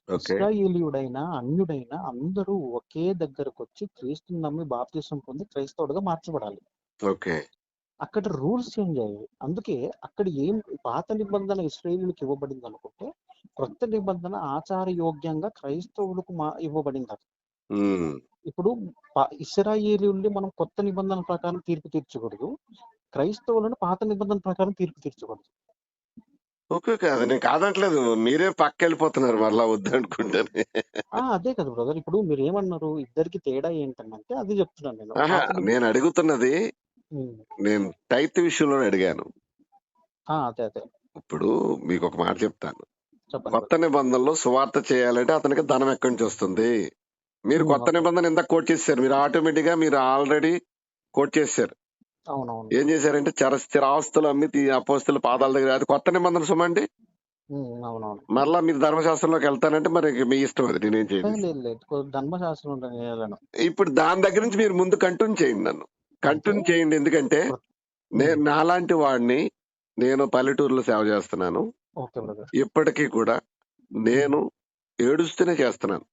ఓకే. ఇశ్రాయేలీయుడైన అన్యుడైన అందరూ ఒకే దగ్గరకు వచ్చి క్రీస్తుని నమ్మి బాప్తిసం పొంది క్రైస్తవుడిగా మార్చబడాలి. ఓకే. అక్కడ రూల్స్ చేంజ్ అయ్యాయి. అందుకే అక్కడ పాత నిబంధన ఇశ్రాయేలీయులకు ఇవ్వబడింది అనుకుంటే, కొత్త నిబంధన ఆచారయోగ్యంగా క్రైస్తవులకు ఇవ్వబడింది. ఉమ్. ఇప్పుడు ఇశ్రాయేలీయుల్ని మనం కొత్త నిబంధన ప్రకారం తీర్పు తీర్చకూడదు. క్రైస్తవులను పాత నిబంధన ప్రకారం తీర్పు తీర్చకూడదు. ఓకే. ఓకే. అది నేను కాదంటలేదు, మీరే పక్కెళ్ళిపోతున్నారు మరలా వద్దనుకుంటాను. అదే కదా బ్రదర్, ఇప్పుడు మీరు ఏమన్నారు, ఇద్దరికి తేడా ఏంటంటే అది చెప్తున్నాను నేను. ఆహా, నేను అడుగుతున్నది, ఉమ్, నేను టైత్ విషయంలో అడిగాను. అదే అదే ఇప్పుడు మీకు ఒక మాట చెప్తాను. చెప్పండి కొత్త brother. నిబంధనలో సువార్త చేయాలంటే అతనికి ధనం ఎక్కడి నుంచి వస్తుంది? మీరు కొత్త ఓకే. నిబంధన ఇంత కోట్ చేశారు, మీరు ఆటోమేటిక్ గా మీరు ఆల్రెడీ కోట్ చేశారు. అవునవును. ఏం చేశారంటే స్థిరాస్తులు అమ్మి అపోస్తుల పాదాల దగ్గర, అది కొత్త నిబంధన సుమండి. అవునవును. మరలా మీరు ధర్మశాస్త్రంలోకి వెళ్తానంటే మరి మీ ఇష్టం, అది నేనేం చేయండి. లేదు లేదు, ధర్మశాస్త్రం చేయాలను. ఇప్పుడు దాని దగ్గర నుంచి మీరు ముందు కంటిన్యూ చేయండి, నన్ను అయితే కంటిన్యూ చేయండి. ఎందుకంటే నేను ఉమ్, నాలాంటి వాడిని, నేను పల్లెటూరులో సేవ చేస్తున్నాను. Okay brother. ఇప్పటికీ కూడా నేను ఏడుస్తూనే చేస్తున్నాను,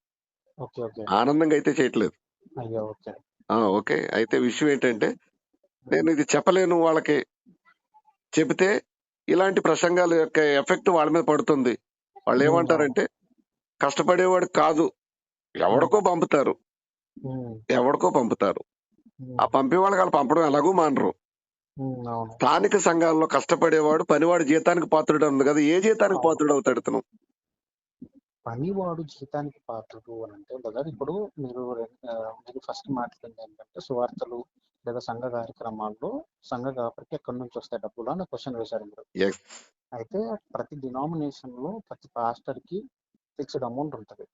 ఓకే ఓకే. ఆనందంగా అయితే చేయట్లేదు. అయ్యో ఓకే. ఓకే. అయితే విషయం ఏంటంటే, నేను ఇది చెప్పలేను వాళ్ళకి. చెబితే ఇలాంటి ప్రసంగాల యొక్క ఎఫెక్ట్ వాళ్ళ మీద పడుతుంది. వాళ్ళు అవును. ఏమంటారంటే, కష్టపడేవాడు కాదు, ఎవడికో పంపుతారు, ఎవడికో పంపుతారు. ఆ పంపే వాళ్ళకి వాళ్ళు పంపడం ఎలాగూ మానరు. అవును. స్థానిక సంఘాల్లో కష్టపడేవాడు పనివాడు జీతానికి పాత్రుడు ఉంది కదా, ఏ జీతానికి అవును. పాత్రుడు అవుతాడు ఇతను? పనివాడు జీతానికి పాత్రుడు అని అంటే బ్రదర్, ఇప్పుడు మీరు ఫస్ట్ మాట్లాడింది ఏంటంటే సువార్తలు లేదా సంఘ కార్యక్రమాల్లో సంఘ కాపరికి ఎక్కడి నుంచి వస్తాయి డబ్బులు అని క్వశ్చన్ వేశారు మీరు. Yes. అయితే ప్రతి డినామినేషన్ లో ప్రతి పాస్టర్ కి ఫిక్స్డ్ అమౌంట్ ఉంటుంది.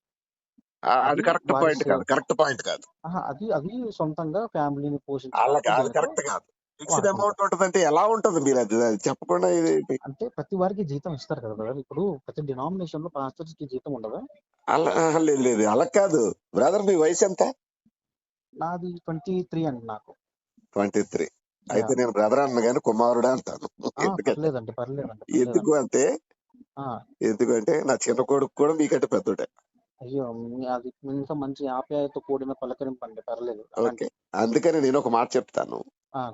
అది అది కరెక్ట్ వారి పాయింట్ కాదు, కరెక్ట్ పాయింట్ కాదు. అది అది సొంతంగా ఫ్యామిలీని వాళ్ళకి పోషించడానికి అది దేనికో. కరెక్ట్ కాదు. ఫిక్స్డ్ వాడుకుంటారు. అమౌంట్ ఉంటదంటే ఎలా ఉంటది? మీరు అది చెప్పకుండా ఇది అంటే ప్రతి వారికి జీతం ఇస్తారు కదా బ్రదర్. ఇప్పుడు ప్రతి డినామినేషన్‌లో పాస్టర్స్‌కి జీతం ఉండదా? అలా అహా! లేదు లేదు. అలా కాదు. బ్రదర్ మీ వయసెంత? నాది 23 అండి నాకు. 23. అయితే యాహ్! నేను బ్రదర్ అనను గాని కుమారుడే అంటాను. ఎందుకంటే పర్లేదండి. ఎందుకు పర్లేదండి. అంటే ఆ! ఎందుకంటే నా చిన్న కొడుకు కూడా మీకంటే పెద్దోడే. అయ్యో! అది ఇంకా మంచి ఆప్యాయతతో కూడిన పలకరింపండి. పర్లేదు ఓకే. అనండి. అందుకని నేను ఒక మాట చెప్తాను.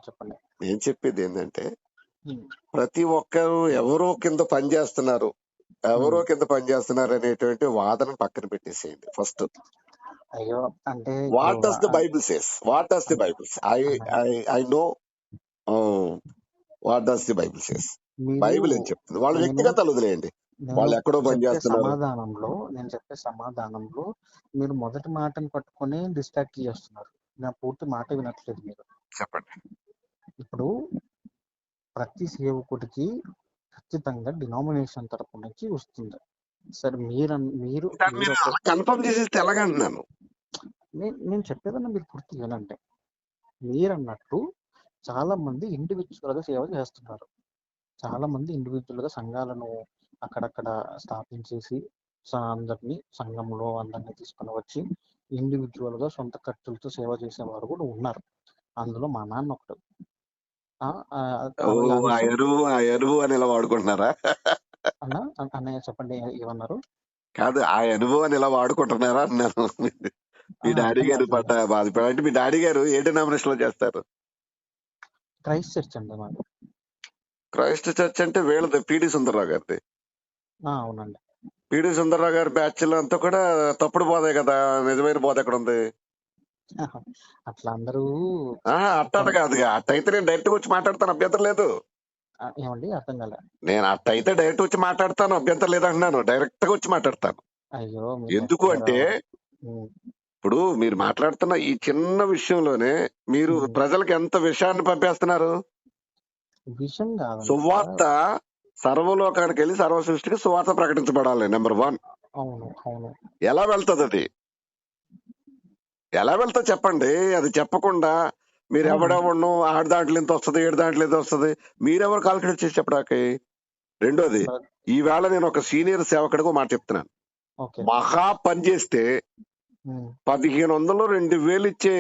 చెప్పండి. నేను చెప్పేదేంటంటే హ్మ్. ప్రతి ఒక్కరు ఎవరో కింద పని చేస్తున్నారు. ఎవరో హ్మ్. కింద పని చేస్తున్నారు అనేటువంటి వాదన పక్కన పెట్టేసేయండి ఫస్ట్. అయ్యో! అంటే ఇప్పుడు what does the Bible says? What does the un Bible? అన్నయ్య I know what does the Bible says? మీరు బైబిల్ ఏం చెప్తుంది? వాళ్ళ నేను వ్యక్తిగతాలు వదిలేయండి. నేను వాళ్ళు ఎక్కడో పని చెప్పే చేస్తున్నారు. సమాధానంలో నేను చెప్పే సమాధానంలో మీరు మొదటి మాటను పట్టుకొని డిస్ట్రాక్ట్ చేస్తున్నారు. నా పూర్తి మాట వినట్లేదు మీరు. చెప్పండి. ఇప్పుడు ప్రతి సేవకుడికి ఖచ్చితంగా డినామినేషన్ తరపు నుంచి వస్తుంది. సరే మీరు దాన్ని మీరు మీరొక అలా కన్ఫర్మ్ చేసేస్తే ఎలాగంటున్నాను. నేను చెప్పేదన్నా మీరు పూర్తిగా వినండి. మీరన్నట్టు చాలా మంది ఇండివిడ్యువల్‌గా సేవ చేస్తున్నారు. చాలా మంది ఇండివిడ్యువల్‌గా సంఘాలను అక్కడక్కడ స్థాపించేసి అందరిని సంఘంలో అందరిని తీసుకొని వచ్చి ఇండివిడ్యువల్‌గా సొంత ఖర్చులతో సేవ చేసేవారు కూడా ఉన్నారు. అందులో మా నాన్న ఒకడు. ఆ! ఆ ఓహ్! విషయం ఆ ఎరువు అని ఇలా వాడుకుంటున్నారా? అన్నయ్య చెప్పండి ఏమన్నారు? కాదు. ఆ అనుభవాన్ని ఇలా వాడుకుంటున్నారా అన్నాను. మీ డాడీ అర్థం గారు పడ్డ కావట్లేదా? బాధ. అంటే మీ డాడీ గారు ఏ డినామినేషన్‌లో చేస్తారు? క్రైస్ట్ చర్చ్ అండి మాది. క్రైస్ట్ చర్చ్ అంటే వీళ్ళది పీడీ సుందర్రావు గారిది. అవునండి. పీడీ సుందర్రావు గారి బ్యాచ్‌లో అంతా కూడా తప్పుడు బోధే కదా! నిజమైన బోధ ఎక్కడుంది? అట్లా అందరూ అహా! ఒక అట్టట కాదుగా. అట్టయితే నేను డైరెక్ట్‌గా వచ్చి మాట్లాడతాను. అభ్యంతరం లేదు. ఏమండి అర్థం కాలే. నేను అట్టయితే డైరెక్ట్ వచ్చి మాట్లాడతాను. అభ్యంతరం లేదంటున్నాను. డైరెక్ట్‌గా వచ్చి మాట్లాడతాను. అయ్యో! మీరు ఎందుకు డైరెక్ట్‌గా అంటే రావడం. హ్మ్. ఇప్పుడు మీరు మాట్లాడుతున్న ఈ చిన్న విషయంలోనే మీరు హ్మ్. ప్రజలకు ఎంత విషయాన్ని పంపేస్తున్నారు. విషయం కాదండి అక్కడ. సువార్త సర్వలోకానికెళ్ళి సర్వ సృష్టికి సువార్త ప్రకటించబడాలి. నంబర్ 1. అవును. అవును. ఎలా వెళ్తదది? ఎలా వెళ్తది చెప్పండి? అది చెప్పకుండా మీరు హ్మ్. ఎవడెవడనో ఆడి దాంట్లో ఇంతొస్తది, ఈడి దాంట్లో ఇంతొస్తది. మీరెవరు కాలిక్యులేట్ చేసి చెప్పడానికి? రెండోది, బట్ ఈవేళ నేను ఒక సీనియర్ సేవకుడిగా ఓ మాట చెప్తున్నాను. ఓకే. మహా పని చేస్తే హ్మ్. 1500, 2000 ఇచ్చే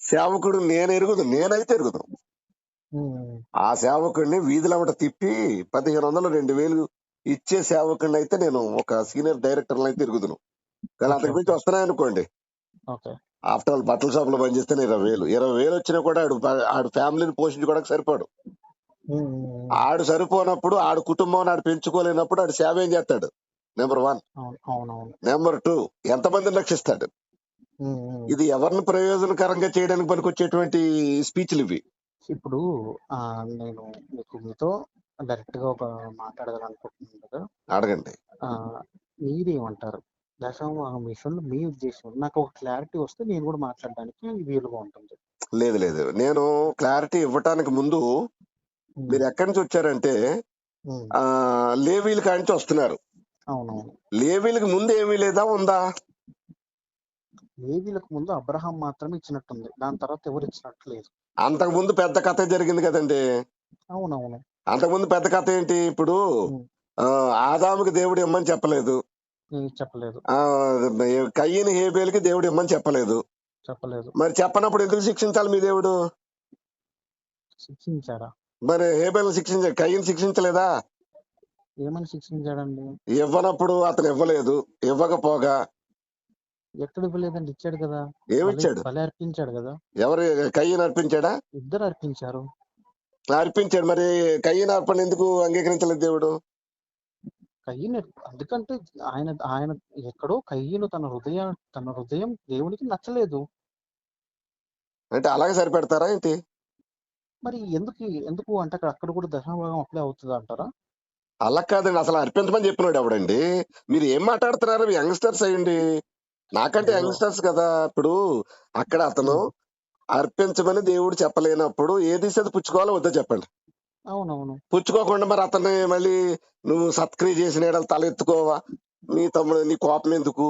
సేవకుడు నేనైతే ఎరుగుదును. హ్మ్. ఆ సేవకుడిని వీధులెంబట తిప్పి 1500, 2000 ఇచ్చే సేవకుడిని అయితే నేను ఒక సీనియర్ డైరెక్టర్‌ని అయితే ఎరుగుదును. కానీ ఓకే. అంతకు ఓకే. మించి వస్తున్నాయనుకోండి. ఓకే. ఆఫ్టర్ ఆల్ బట్టల షాప్‌లో పనిచేస్తేనే 20,000. 20,000 వచ్చినా కూడా ఆడి ఫ్యామిలీని పోషించుకోవడానికి సరిపోడు. హ్మ్. హ్మ్. హ్మ్. ఆడు సరిపోనప్పుడు, ఆడి కుటుంబాన్ని ఆడు పెంచుకోలేనప్పుడు ఆడు సేవ ఏం చేస్తాడు? నంబర్ 1. అవును. అవునవును. నంబర్ 2 ఎంతమందిని రక్షిస్తాడు? హ్మ్. హ్మ్. ఇది ఎవరిని ప్రయోజనకరంగా చేయడానికి పనికొచ్చేటువంటి స్పీచ్‌లివి. ఇప్పుడు నేను మీతో డైరెక్ట్‌గా ఒక మాట్లాడదాలనుకుంటున్నాను కదా! అడగండి. ఆహ్, మీరేమంటారు? దశమభాగం విషయంలో మీ ఉద్దేశం. నాకు ఒక క్లారిటీ వస్తే నేను కూడా మాట్లాడడానికి వీలుగా ఉంటుంది. లేదు లేదు. నేను క్లారిటీ ఇవ్వటానికి ముందు హ్మ్. మీరెక్కడి నుంచి వచ్చారంటే హ్మ్. లేవీల కాడ్నుంచి వస్తున్నారు. అవునవును. లేవీలకు ముందు ఏమీ లేదా? ఉందా? లేవీయులకు ముందు అబ్రహాం మాత్రమే ఇచ్చినట్టుంది. దాని తర్వాత ఎవరు ఇచ్చినట్టు లేదు. అంతకుముందు పెద్ద కథే జరిగింది కదండీ! అవునవును. అంతకుముందు పెద్ద కథ ఏంటి? ఇప్పుడు హ్మ్. ఆదాముకి దేవుడు ఇమ్మని చెప్పలేదు. చెప్పలేదు. కయ్యను, హేబేలుకి దేవుడు ఇమ్మని చెప్పలేదు. చెప్పలేదు. మరి చెప్పనప్పుడు ఎందుకు శిక్షించాలి మీ దేవుడు? శిక్షించాడా? మరి హేబేలుని కయ్యను శిక్షించలేదా? ఏమని శిక్షించాడండి? ఇవ్వనప్పుడు అతను ఇవ్వలేదు. ఇవ్వకపోగా ఎక్కడ ఇవ్వలేదండి, ఇచ్చాడు కదా! ఏమిచ్చాడు? బలి అర్పించాడు కదా! ఎవరు కయ్యను అర్పించాడా? ఇద్దరు అర్పించారు. అర్పించాడు. మరి కయ్యను అర్పణ ఎందుకు అంగీకరించలేదు దేవుడు? కయ్యను ఎందుకంటే ఆయన ఆయన ఎక్కడో కయ్యను తన హృదయం దేవునికి నచ్చలేదు. అంటే అలాగే సరిపెడతారా ఏంటి? మరి ఎందుకు అంటే అక్కడ కూడా దశమభాగం అప్లై అవుతదంటారా? అలా కాదండి. అసలు అర్పించమని చెప్పినోడు ఎవడండి? మీరు ఏం మాట్లాడుతున్నారు? యంగ్‌స్టర్స్ అయ్యుండి. నాకంటే అయ్యో! యంగ్‌స్టర్స్ కదా! ఇప్పుడు అక్కడ అతను హ్మ్. అర్పించమని దేవుడు చెప్పలేనప్పుడు ఏదీసి అది పుచ్చుకోవాలో వద్దో చెప్పండి. అవునవును. పుచ్చుకోకుండా మరి అతన్ని మళ్ళీ నువ్వు సత్క్రియ చేసిన యెడల తలెత్తుకోవా? నీ కోపం ఎందుకు?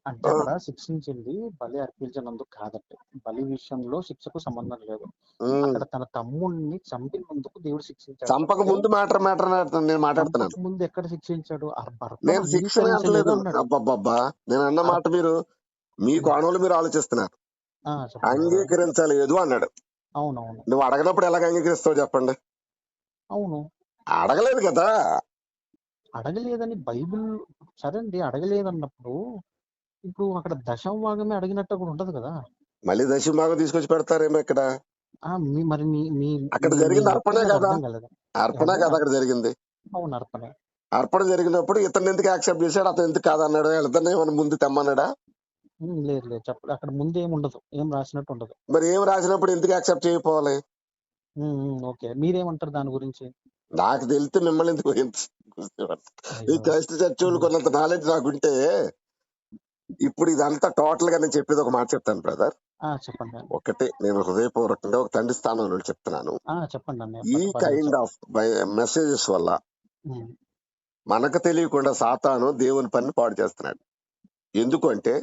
అంటే ఆ, అక్కడ శిక్షించింది బలి అర్పించినందుకు కాదండి. బలి విషయంలో శిక్షకు సంబంధం లేదు. ఉమ్. అక్కడ తన తమ్ముడిని చంపినందుకు దేవుడు శిక్షించాడు చంపక తప్పితే, ముందు మ్యాటర్ నేను మాట్లాడుతున్నాను. చంపక ముందు ఎక్కడ శిక్షించాడు? ఆ భర్తను నేను శిక్షనే అంగీకరించలేదు అంటలేదు. అన్నాడు. అబ్బబ్బబ్బా, నేను అన్న మాట మీరు మీ కోణంలో మీరు ఆలోచిస్తున్నారు. చెప్పండి బ్రదర్. అంగీకరించలేదు అన్నాడు. అవునవును. నువ్వు అడగనప్పుడు ఎలాగ అంగీకరిస్తావు చెప్పండి? అవును. అడగలేదు కదా. అడగలేదని బైబిల్, సరే అండి అడగలేదన్నప్పుడు ఇప్పుడు అక్కడ దశమ భాగమే అడిగినట్టు కూడా ఉంటది కదా. మళ్ళీ దశభాగం తీసుకొచ్చి పెడతారేమో ఇక్కడ. మరి మీ మీ అక్కడ మీరు జరిగింది అర్పణే చెప్తున్నది కదా. అర్థం కాలేదు. అర్పణ ఏమండి? కదా అక్కడ జరిగింది. అవును, అర్పణే. అర్పణ జరిగినప్పుడు ఇతను ఎందుకు యాక్సెప్ట్ చేశాడు, అతను ఎందుకు కాదన్నాడు? ఇతన్ని ఏమన్నా ముందు తెమ్మన్నాడా? లేదు లేదు, చెప్పలేదు. అక్కడ ముందు ఏమి ఉండదు, ఏం రాసినట్టు ఉండదు. మరి ఏం రాసినప్పుడు ఎందుకు యాక్సెప్ట్ చేయకపోవాలి? ఓకే, మీరేమంటారు దాని గురించి? నాకు తెలిస్తే మిమ్మల్ని ఎందుకు ఈ అయ్యో. క్రైస్త చర్చ్ వాళ్ళు కొన్నంత నాలెడ్జ్ నాకుంటే, ఇప్పుడు ఇదంతా టోటల్ గా నేను చెప్పేది ఒక మాట చెప్తాను బ్రదర్. చెప్పండి. ఒకటే, నేను హృదయపూర్వకంగా ఒక తండ్రి స్థానంలో చెప్తున్నాను. చెప్పండి అన్న, ఈ కైండ్ ఆఫ్ మెసేజెస్ వల్ల మనకు తెలియకుండా సాతాను దేవుని పని పాడు చేస్తున్నాడు. ఎందుకంటే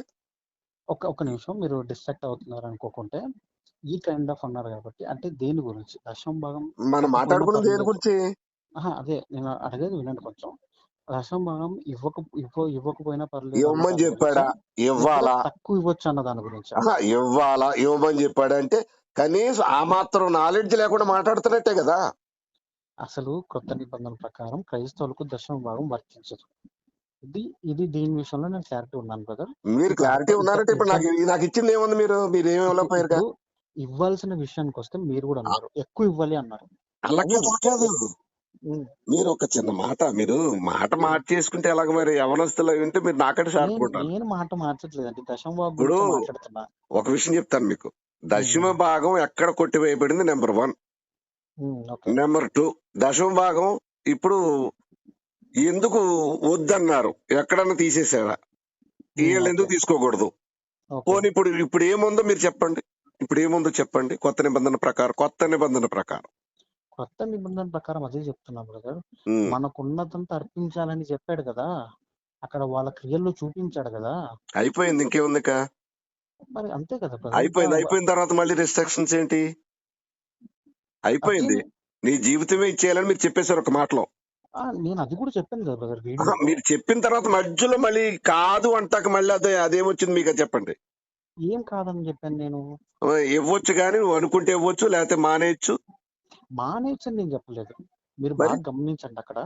ఒక నిమిషం, మీరు డిస్ట్రాక్ట్ అవుతున్నారు అనుకోకుంటే. ఈ కైండ్ ఆఫ్ అన్నారు కాబట్టి అంటే దేని గురించి? దశమ భాగం మనం మాట్లాడుకున్నది దేని గురించి? అదే నేను అడిగేది వినండి కొంచెం. దశమ భాగం ఇవ్వకపోయినా పర్లేదు అన్న ఇవ్వమని దాని చెప్పాడా? గురించి, ఇవ్వాలా? తక్కువ ఇవ్వచ్చు అన్న దాని గురించి. ఇవ్వాలా, ఇవ్వమని చెప్పాడంటే కనీసం ఆ మాత్రం నాలెడ్జ్ లేకుండా మాట్లాడుతున్నట్టే కదా. అసలు కొత్త నిబంధన ప్రకారం క్రైస్తవులకు దశమ భాగం వర్తించదు. ఇది దీని విషయంలో నేను క్లారిటీ ఉన్నాను బ్రదర్. మీరు క్లారిటీ ఉన్నారంటే ఇప్పుడు నాకు ఇచ్చింది ఏముంది? మీరు ఏమి ఇవ్వలేకపోయారుగా. ఇవ్వాల్సిన విషయానికి వస్తే మీరు కూడా అన్నారు ఎక్కువ ఇవ్వాలి అన్నారు. అలా కాదు. మీరు ఒక చిన్న మాట, మీరు మాట మార్చేసుకుంటే ఎలాగ? మరి యవనస్తులు వింటే మీరు నాకంటే షార్ప్ ఉంటారు. నేను మాట మార్చట్లేదండి, దశమ భాగం గురించి మాట్లాడుతున్నా. ఒక విషయం చెప్తాను మీకు. దశమ భాగం ఎక్కడ కొట్టివేయబడింది? నెంబర్ 1. నెంబర్ 2, దశమ భాగం ఇప్పుడు ఎందుకు వద్దన్నారు? ఎక్కడన్నా తీసేసారా? వీళ్ళు ఎందుకు తీసుకోకూడదు? పోనీ ఇప్పుడు ఏముందో మీరు చెప్పండి. ఇప్పుడు ఏముందో చెప్పండి. కొత్త నిబంధన ప్రకారం అదే చెప్తున్నా బ్రదర్. మనకున్నదంతా అర్పించాలని చెప్పాడు కదా, అక్కడ వాళ్ళ క్రియల్లో చూపించాడు కదా. అయిపోయింది, ఇంకేముంది? మరి అంతే కదా అయిపోయిన తర్వాత మళ్ళీ రెస్ట్రిక్షన్స్ ఏంటి? అయిపోయింది. నీ జీవితమే ఇచ్చేయాలని మీరు చెప్పేశారు ఒక మాటలో. నేను అది కూడా చెప్పాను కదా బ్రదర్. మీరు చెప్పిన తర్వాత మధ్యలో మళ్ళీ కాదు అంటాక మళ్ళీ అదేమొచ్చింది మీకు? అది చెప్పండి. ఏం కాదని చెప్పాను నేను? ఇవ్వచ్చు, కానీ నువ్వు అనుకుంటే ఇవ్వచ్చు, లేకపోతే మానేయచ్చు. మానేయచ్చు నేను చెప్పలేదు. మీరు బాగా గమనించండి, అక్కడ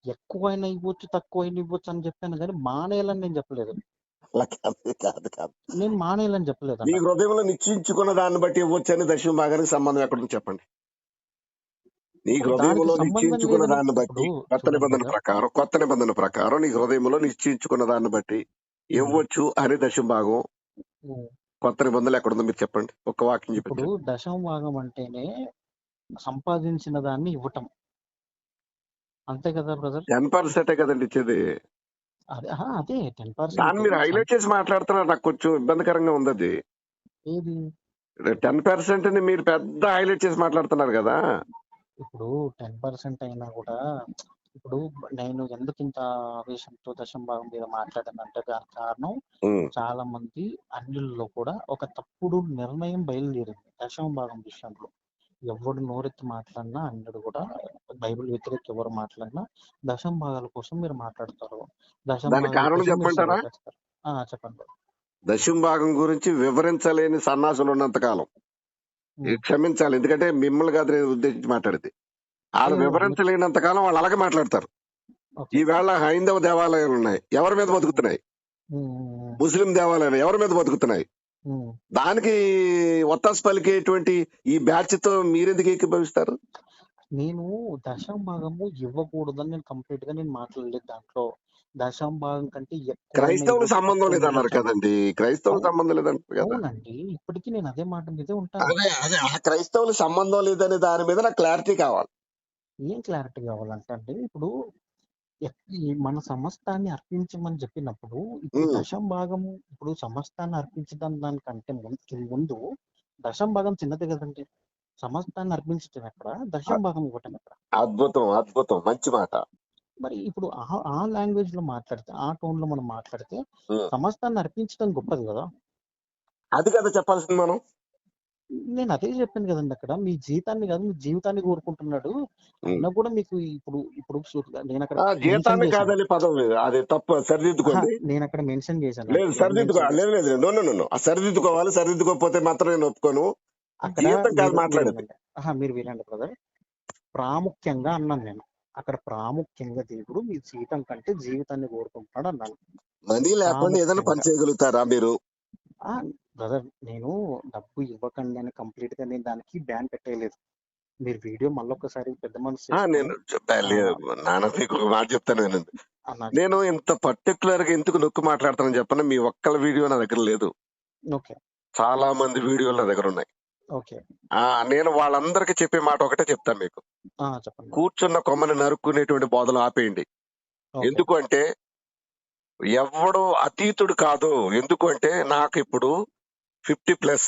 ఎక్కువైనా ఇవ్వచ్చు తక్కువైనా ఇవ్వచ్చు అని చెప్పాను, కానీ మానేయాలని నేను చెప్పలేదు. కాదు, నేను మానేయాలని చెప్పలేదు. మీ హృదయంలో నిశ్చయించుకున్న దాన్ని బట్టి ఇవ్వచ్చు అని దశమ భాగానికి సంబంధం ఎక్కడ చెప్పండి. నీ హృదయంలో నిశ్చయించుకున్న దాన్ని బట్టి, కొత్త నిబంధన ప్రకారం నీ హృదయంలో నిశ్చయించుకున్న దాన్ని బట్టి ఇవ్వచ్చు అని దశమ భాగం కొత్త నిబంధనలు ఎక్కడుందో మీరు చెప్పండి. ఒక్క వాక్యం చెప్పండి. ఇప్పుడు దశమ భాగం అంటేనే సంపాదించిన దాన్ని ఇవ్వటం, అంతే కదా బ్రదర్? 10% కదండి ఇచ్చేది. అదే 10%. దాన్ని మీరు హైలైట్ చేసి మాట్లాడుతున్నారు, నాకు కొంచెం ఇబ్బందికరంగా ఉంది. అది ఏది 10% ని మీరు పెద్ద హైలైట్ చేసి మాట్లాడుతున్నారు కదా. ఇప్పుడు 10% అయినా కూడా, ఇప్పుడు నేను ఎందుకు ఇంత ఆవేశంతో దశమ భాగం మీద మాట్లాడానంటే దానికి కారణం, చాలా మంది అన్యుల్లో కూడా ఒక తప్పుడు నిర్ణయం బయలుదేరింది దశమ భాగం విషయంలో. ఎవడు నోరెత్తి మాట్లాడినా అన్యుడు కూడా, బైబిల్ వ్యతిరేక ఎవరు మాట్లాడినా దశమ భాగాల కోసం మీరు మాట్లాడతారు. దశమ భాగాలు చెప్పండి. దశమ భాగం గురించి వివరించలేని సన్నాసులు ఉన్నంత కాలం క్షమించాలి, ఎందుకంటే మిమ్మల్ని కాదు ఉద్దేశించి మాట్లాడితే. వాళ్ళు వివరించలేనంత కాలం వాళ్ళు అలాగే మాట్లాడతారు. ఈవేళ హైందవ దేవాలయాలు ఉన్నాయి, ఎవరి మీద బతుకుతున్నాయి? ముస్లిం దేవాలయాలు ఎవరి మీద బతుకుతున్నాయి? దానికి ఒత్తాసు పలికేటువంటి ఈ బ్యాచ్ తో మీరెందుకు ఏకీభవిస్తారు? నేను దశమ భాగము ఇవ్వకూడదని నేను కంప్లీట్ గా మాట్లాడలేదు. దాంట్లో దశమ భాగం కంటే క్రైస్తవులు సంబంధం లేదన్నారు కదండి. క్రైస్తవులు సంబంధం లేదంటారు కదా. అవునండి, ఇప్పటికీ నేను అదే మాట మీదే ఉంటాను. అదే క్రైస్తవులు సంబంధం లేదనే దాని మీద నాకు క్లారిటీ కావాలి. ఏం క్లారిటీ కావాలంటే అండి, ఇప్పుడు మన సమస్తాన్ని అర్పించమని చెప్పినప్పుడు, ఇప్పుడు దశమ భాగము, ఇప్పుడు సమస్తాన్ని అర్పించడం దానికంటే ముందు దశమ భాగం చిన్నది కదండి. సమస్తాన్ని అర్పించటం ఎక్కడ, దశమ భాగం ఇవ్వటం ఎక్కడ? అద్భుతం, మంచి మాట. మరి ఇప్పుడు ఆ లాంగ్వేజ్ లో మాట్లాడితే, ఆ టోన్ లో మనం మాట్లాడితే ఉం. సమస్తాన్ని అర్పించడం గొప్పది కదా. అది కదా చెప్పాల్సింది మనం. నేను అదే చెప్పాను కదండి, అక్కడ మీ జీతాన్ని కాదు, మీ జీవితాన్ని కోరుకుంటున్నాడు. ఉం. అయినా కూడా మీకు ఇప్పుడు ఇప్పుడు నేను అక్కడ మెన్షన్ జీతాన్ని చేశాను. కాదని పదం లేదు, అది తప్పు, సరిదిద్దుకోండి. నేను అక్కడ మెన్షన్ చేశాను, లేదు ఏం సరిదిద్దుకో, మెన్షన్ లేదు చేశాను లేదు, నో నో నో, సరిదిద్దుకోవాలి. సరిదిద్దుకోకపోతే మాత్రం నేను ఒప్పుకోను. అక్కడ. జీతం కాదు మీరు మీరు మాట్లాడేది. వినండి, మీరు వినండి బ్రదర్. ప్రాముఖ్యంగా అన్నాను నేను, అక్కడ ప్రాముఖ్యంగా దేవుడు మీ జీతం కంటే జీవితాన్ని కోరుకుంటున్నాడు అన్నాను. మనీ లేకుండా ఏదైనా పని ప్రాముఖ్యంగా చేయగలుగుతారా మీరు? బ్రదర్, నేను డబ్బు ఇవ్వకండి అని కంప్లీట్ గా నేను దానికి బ్యాన్ పెట్టేయలేదు. మీరు వీడియో మళ్ళొకసారి పెద్ద మనసు చేసుకొని నేను నాన్న మీకు ఒక మాట చెప్తాను వినండి. అన్నా నేను ఇంత పర్టికులర్ గా ఎందుకు నొక్కి మాట్లాడతానని చెప్పను. మీ ఒక్కల వీడియో నా దగ్గర లేదు, ఓకే చాలా మంది వీడియోలు నా దగ్గర ఉన్నాయి. ఓకే నేను వాళ్ళందరికీ చెప్పే మాట ఒకటే చెప్తాను మీకు. చెప్పండి. కూర్చున్న కొమ్మని నరుక్కునేటువంటి బోధలు ఆపేయండి. ఓకే ఎందుకు అంటే ఎవడు అతీతుడు కాదు. ఎందుకు అంటే నాకు ఇప్పుడు 50+.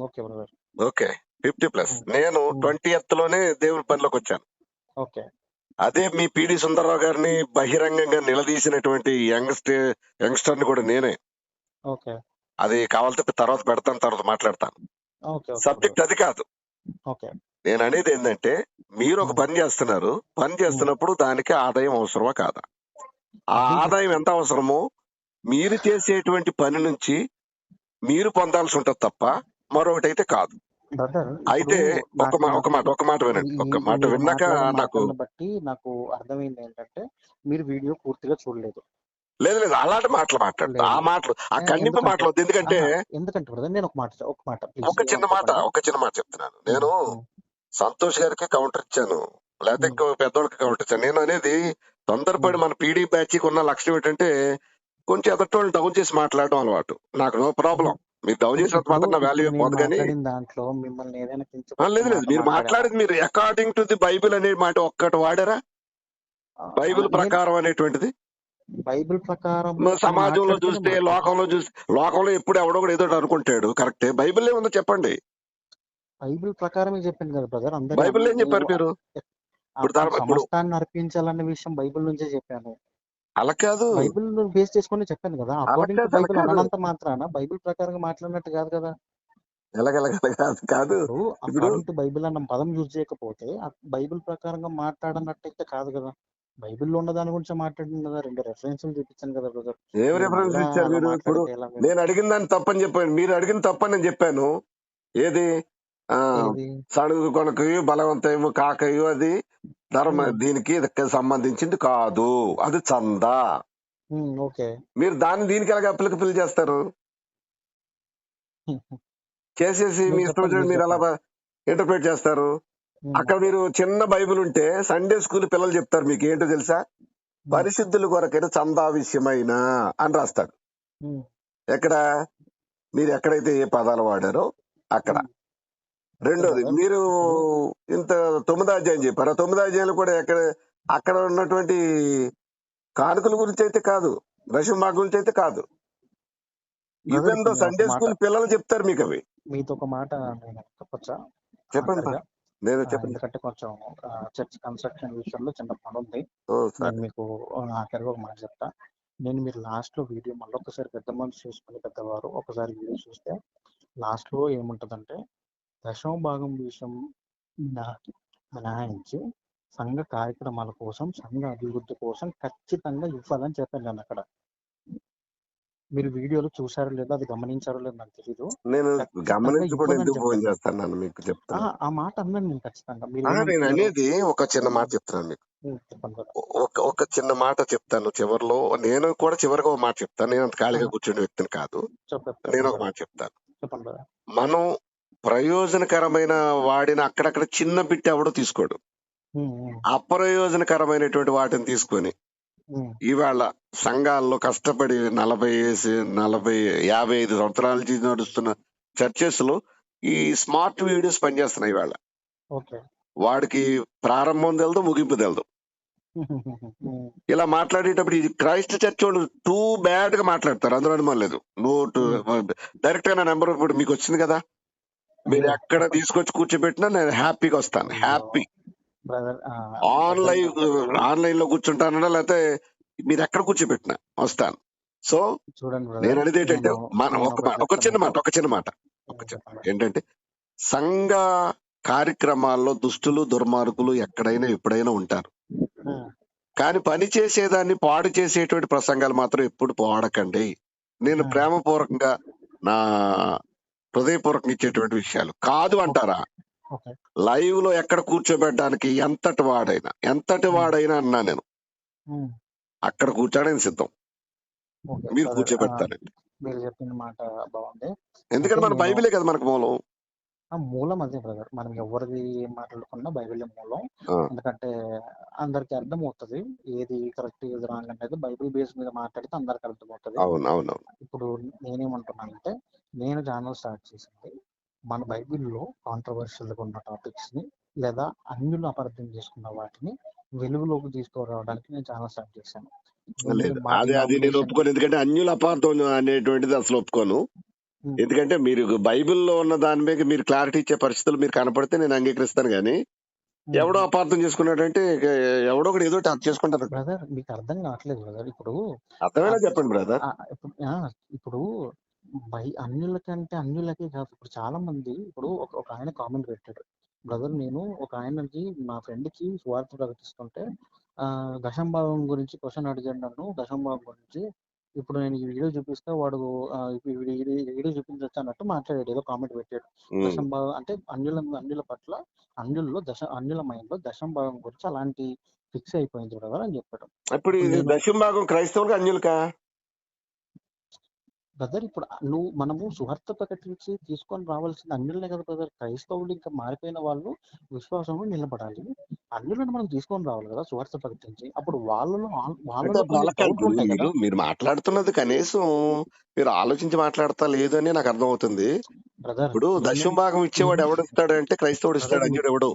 Okay brother. ఓకే 50+. నేను 20th లోనే దేవుని పనిలోకి వచ్చాను. ఓకే అదే మీ పిడి సుందరరావు గారిని బహిరంగంగా నిలదీసినటువంటి యంగ్స్టర్ ని కూడా నేనే. ఓకే అది కావాలంటే తర్వాత పెడతాను, తర్వాత మాట్లాడతాను. ఓకే సబ్జెక్ట్ అది కాదు. ఓకే నేను అనేది ఏంటంటే, మీరు ఒక పని చేస్తున్నారు, పని చేస్తున్నప్పుడు దానికి ఆదాయం అవసరమా కాదా? ఆ ఆదాయం ఎంత అవసరమో మీరు చేసేటువంటి పని నుంచి మీరు పొందాల్సి ఉంటుంది తప్ప మరొకటి అయితే కాదు. అయితే ఒక మాట వినండి. ఒక మాట విన్నాక నాకు బట్టి నాకు అర్థమైంది ఏంటంటే, మీరు వీడియో పూర్తిగా చూడలేదు. లేదు లేదు, అలాంటి మాటలు మాట్లాడు. ఆ మాటలు, ఆ కన్నింపు మాటలు వద్దు. ఎందుకంటే బ్రదర్, నేను ఒక మాట ఒక చిన్న మాట చెప్తున్నాను. నేను సంతోష్ గారికి కౌంటర్ ఇచ్చాను, లేకపోతే ఇంకో పెద్దోళ్ళకి కౌంటర్ ఇచ్చాను. నేను అనేది తొందరపడి మన పీడీ బ్యాచ్ కి ఉన్న లక్ష్యం ఏంటంటే కొంచెం ఎదటోళ్ళు డౌన్ చేసి మాట్లాడడం అలవాటు. నాకు నో ప్రాబ్లం, మీరు డౌన్ చేసినంత మాత్రం నా వాల్యూ పోదు. కానీ దాంట్లో మిమ్మల్ని ఏదైనా లేదు లేదు, మీరు మాట్లాడేది మీరు అకార్డింగ్ టు ది బైబిల్ అనే మాట ఒక్కటి వాడారా? బైబిల్ ప్రకారం అనేటువంటిది బైబిల్ ప్రకారం సమాజంలో చూస్తే, లోకంలో ఎప్పుడు ఎవడో కూడా ఏదో అనుకుంటాడు. కరెక్టే, బైబిల్ ఏముందో చెప్పండి. బైబిల్ ప్రకారమే చెప్పింది కదా బ్రదర్. అందరూ బైబిల్ ఏం చెప్పారు మీరు? సమస్తాన్ని అర్పించాలన్న విషయం బైబిల్ నుంచే చెప్పాను. అలా కాదు, బైబిల్ బేస్ చేసుకుని చెప్పాను కదా. అకార్డింగ్ టు బైబిల్ అన్నంత మాత్రాన బైబిల్ ప్రకారంగా మాట్లాడినట్టు కాదు కదా. కాదు, అకార్డింగ్ టు బైబిల్ అన్న పదం యూజ్ చేయకపోతే బైబిల్ ప్రకారంగా మాట్లాడనట్టయితే కాదు కదా. బైబిల్లో ఉన్న దాని గురించి మాట్లాడింది కదా. 2 రెఫరెన్స్లు చూపించాను కదా బ్రదర్. ఏం రెఫరెన్స్ ఇచ్చారు మీరు? ఇప్పుడు నేను అడిగిన దాన్ని తప్పని చెప్పాను, మీరు అడిగిన తప్పని నేను చెప్పాను. ఏది సడుగు కొనకయు బలవంతము కాకయు అది ధర్మ, దీనికి సంబంధించింది కాదు, అది చందా. ఓకే, మీరు దాన్ని దీనికి ఎలాగ అప్లికబుల్ చేస్తారు? చేసేసి మీ ఇష్టం వచ్చినట్టు మీరు ఎలా ఇంటర్ప్రిట్ చేస్తారు? అక్కడ మీరు చిన్న బైబిల్ ఉంటే సండే స్కూల్ పిల్లలు చెప్తారు మీకు ఏంటో తెలుసా? పరిశుద్ధుల కొరకైతే చందా విషయమైన అని రాస్తాడు. ఎక్కడ మీరు ఎక్కడైతే ఏ పదాలు వాడారో అక్కడ. రెండోది, మీరు ఇంత 9వ అధ్యాయం చెప్పారు. 9వ అధ్యాయంలో కూడా అక్కడ ఉన్నటువంటి కానుకల గురించి అయితే కాదు, రషమా గురించి అయితే కాదు. ఈవెన్ దో సండే స్కూల్ పిల్లలు చెప్తారు మీకు అవి. మీతో ఒక మాట చెప్పచ్చా? చెప్పండి. ఎందుకంటే కొంచెం చర్చ్ కన్స్ట్రక్షన్ విషయంలో చిన్న పని ఉంది. నేను మీకు ఆఖరిగా ఒక మాట చెప్తా. మీరు లాస్ట్ లో వీడియో మళ్ళీ ఒకసారి పెద్ద మనసు చూసుకుని పెద్దవారు ఒకసారి వీడియో చూస్తే లాస్ట్ లో ఏముంటదంటే, 10వ భాగం విషయం మినహాయించి సంఘ కార్యక్రమాల కోసం, సంఘ అభివృద్ధి కోసం ఖచ్చితంగా ఇవ్వాలని చెప్పాను నేను అక్కడ. మీరు వీడియోలో చూసారో లేదో, అది గమనించారో లేదో నాకు తెలీదు. నేను గమనించకుండా ఎందుకు ఫోన్ చేస్తాను మీకు చెప్తాను. ఆ మాట అన్నాను నేను ఖచ్చితంగా. నేను అనేది ఒక చిన్న మాట చెప్తున్నాను మీకు. ఒక చిన్న మాట చెప్తాను చివరిలో. నేను కూడా చివరిగా ఒక మాట చెప్తాను. నేను అంత ఖాళీగా కూర్చునే వ్యక్తిని కాదు. నేను ఒక మాట చెప్తాను. మనం ప్రయోజనకరమైన వాడిని అక్కడక్కడ చిన్న బిట్ ఎవడో తీసుకోడు. అప్రయోజనకరమైనటువంటి వాటిని తీసుకొని ఇవాళ సంఘాల్లో కష్టపడి 55 సంవత్సరాల నుంచి నడుస్తున్న చర్చెస్ లో ఈ స్మార్ట్ వీడియోస్ పనిచేస్తున్నాయి ఇవాళ. వాడికి ప్రారంభం తెలదు, ముగింపు తెలదు. ఇలా మాట్లాడేటప్పుడు ఇది క్రైస్ట్ చర్చ్ వాళ్ళు టూ బ్యాడ్ గా మాట్లాడతారు, అందులో అనుమానం లేదు. డైరెక్ట్ గా నా నెంబర్ ఇప్పుడు మీకు వచ్చింది కదా, మీరు ఎక్కడ తీసుకొచ్చి కూర్చోబెట్టినా నేను హ్యాపీగా వస్తాను. హ్యాపీ. బ్రదర్ ఆన్లైన్ ఇప్పుడు ఆన్లైన్ లో కూర్చుంటానన్నా లేకపోతే మీరు ఎక్కడ కూర్చోబెట్టినా వస్తాను. సో చూడండి నేను బ్రదర్, అనేది ఏంటంటే నేను ఒకటి ఒక చెప్తాను చిన్న మీకు. మాట చెప్పండి. ఏంటంటే సంఘ కార్యక్రమాల్లో దుష్టులు దుర్మార్గులు ఎక్కడైనా ఎప్పుడైనా ఉంటారు. ఉమ్, కానీ పని చేసేదాన్ని పాడు చేసేటువంటి ప్రసంగాలు మాత్రం ఎప్పుడు పాడకండి. నేను ఉమ్, ప్రేమపూర్వకంగా నా హృదయపూర్వకంగా ఇచ్చేటువంటి విషయాలు కాదు ఓకే అంటారా. ఓకే. లైవ్ లో ఎక్కడ కూర్చోబెట్టడానికి ఎంతటి ఉమ్, వాడైనా అన్నా నేను ఉమ్, అక్కడ కూర్చోడానికి సిద్ధం. ఓకే మీరు బ్రదర్, కూర్చోబెడతానండి. మీరు చెప్పిన మాట బాగుంది. అయితే ఎందుకంటే మన నేను బైబిలే కదా మనకు మూలం. మూలం అదే బ్రదర్, మనం ఎవరిది ఏం మాట్లాడుకున్నా బైబిల్ మూలం. ఆ, ఎందుకంటే అందరికి అర్థమవుతుంది ఏది కరెక్ట్ ఏది రాంగ్ అనేది. బైబిల్ బేస్ మీద మాట్లాడితే అందరికి అర్థమవుతుంది. అవును అవునవును. ఇప్పుడు నేనేమంటున్నానంటే, నేను ఛానల్ స్టార్ట్ చేసింది మన బైబిల్లో కాంట్రవర్షియల్గా ఉన్న టాపిక్స్ ని లేదా అన్యులు అపార్థం చేసుకున్న వాటిని వెలుగులోకి తీసుకురావడానికి నేను ఛానల్ స్టార్ట్ చేశాను. లేదు మా అది నేను డినామినేషన్. ఒప్పుకోను. ఎందుకంటే అన్యుల అపార్థం అనేటువంటిది అసలు ఒప్పుకోను. ఎందుకంటే మీరు బైబిల్లో ఉన్న దాని మీద మీరు క్లారిటీ ఇచ్చే పరిస్థితులు మీరు కనపడితే నేను అంగీకరిస్తాను. కానీ ఎవడో అపార్థం చేసుకున్నాడంటే ఇక ఎవడో ఒకటి ఏదో ఒకటి చేసుకుంటారు. బ్రదర్ మీకు అర్థం కావట్లేదు బ్రదర్. ఇప్పుడు అర్థమైనా ఆ- చెప్పండి బ్రదర్. ఇప్పుడు అన్యులకంటే అన్యులకే కాదు. ఇప్పుడు చాలా మంది ఇప్పుడు ఒక ఆయన కామెంట్ పెట్టాడు బ్రదర్. నేను ఒక ఆయనకి మా ఫ్రెండ్ కి స్వార్థ ప్రకటిస్తుంటే దశంభావం గురించి క్వశ్చన్ అడిగాడు నన్ను. దశంభావం గురించి ఇప్పుడు నేను ఈ వీడియో చూపిస్తే వాడు వీడియో చూపించచ్చు అన్నట్టు మాట్లాడాడు, ఏదో కామెంట్ పెట్టాడు. ఉమ్. దశంభావం అంటే అన్యుల పట్ల అన్యుల మైండ్ లో దశంభావం గురించి అలాంటి ఫిక్స్ అయిపోయింది బ్రదర్ అని చెప్పాడు. ఇప్పుడు ఇది నేను దశమ భాగం క్రైస్తవులుగా అన్యులకా? బ్రదర్ ఇప్పుడు మనము సువార్త ప్రకటించి తీసుకొని రావాల్సిన అన్యులనే కదా బ్రదర్. క్రైస్తవులు ఇంకా మారిపోయిన వాళ్ళు విశ్వాసంలో నిలబడాలి. అన్యులను మనం తీసుకొని రావాలి కదా సువార్త ప్రకటించి. అప్పుడు అంటే వాళ్ళలో అప్పుడు కొన్ని అలా కాదు. డౌట్లు ఉంటాయి కదా మీరు మాట్లాడుతున్నది కనీసం మీరు ఆలోచించి మాట్లాడతా లేదు అని నాకు అర్థమవుతుంది. బ్రదర్. ఇప్పుడు దశమ భాగం ఇచ్చేవాడు ఎవడు ఇస్తాడంటే క్రైస్తవుడు బ్రదర్ ఇస్తాడు, అన్యుడు ఎవడు.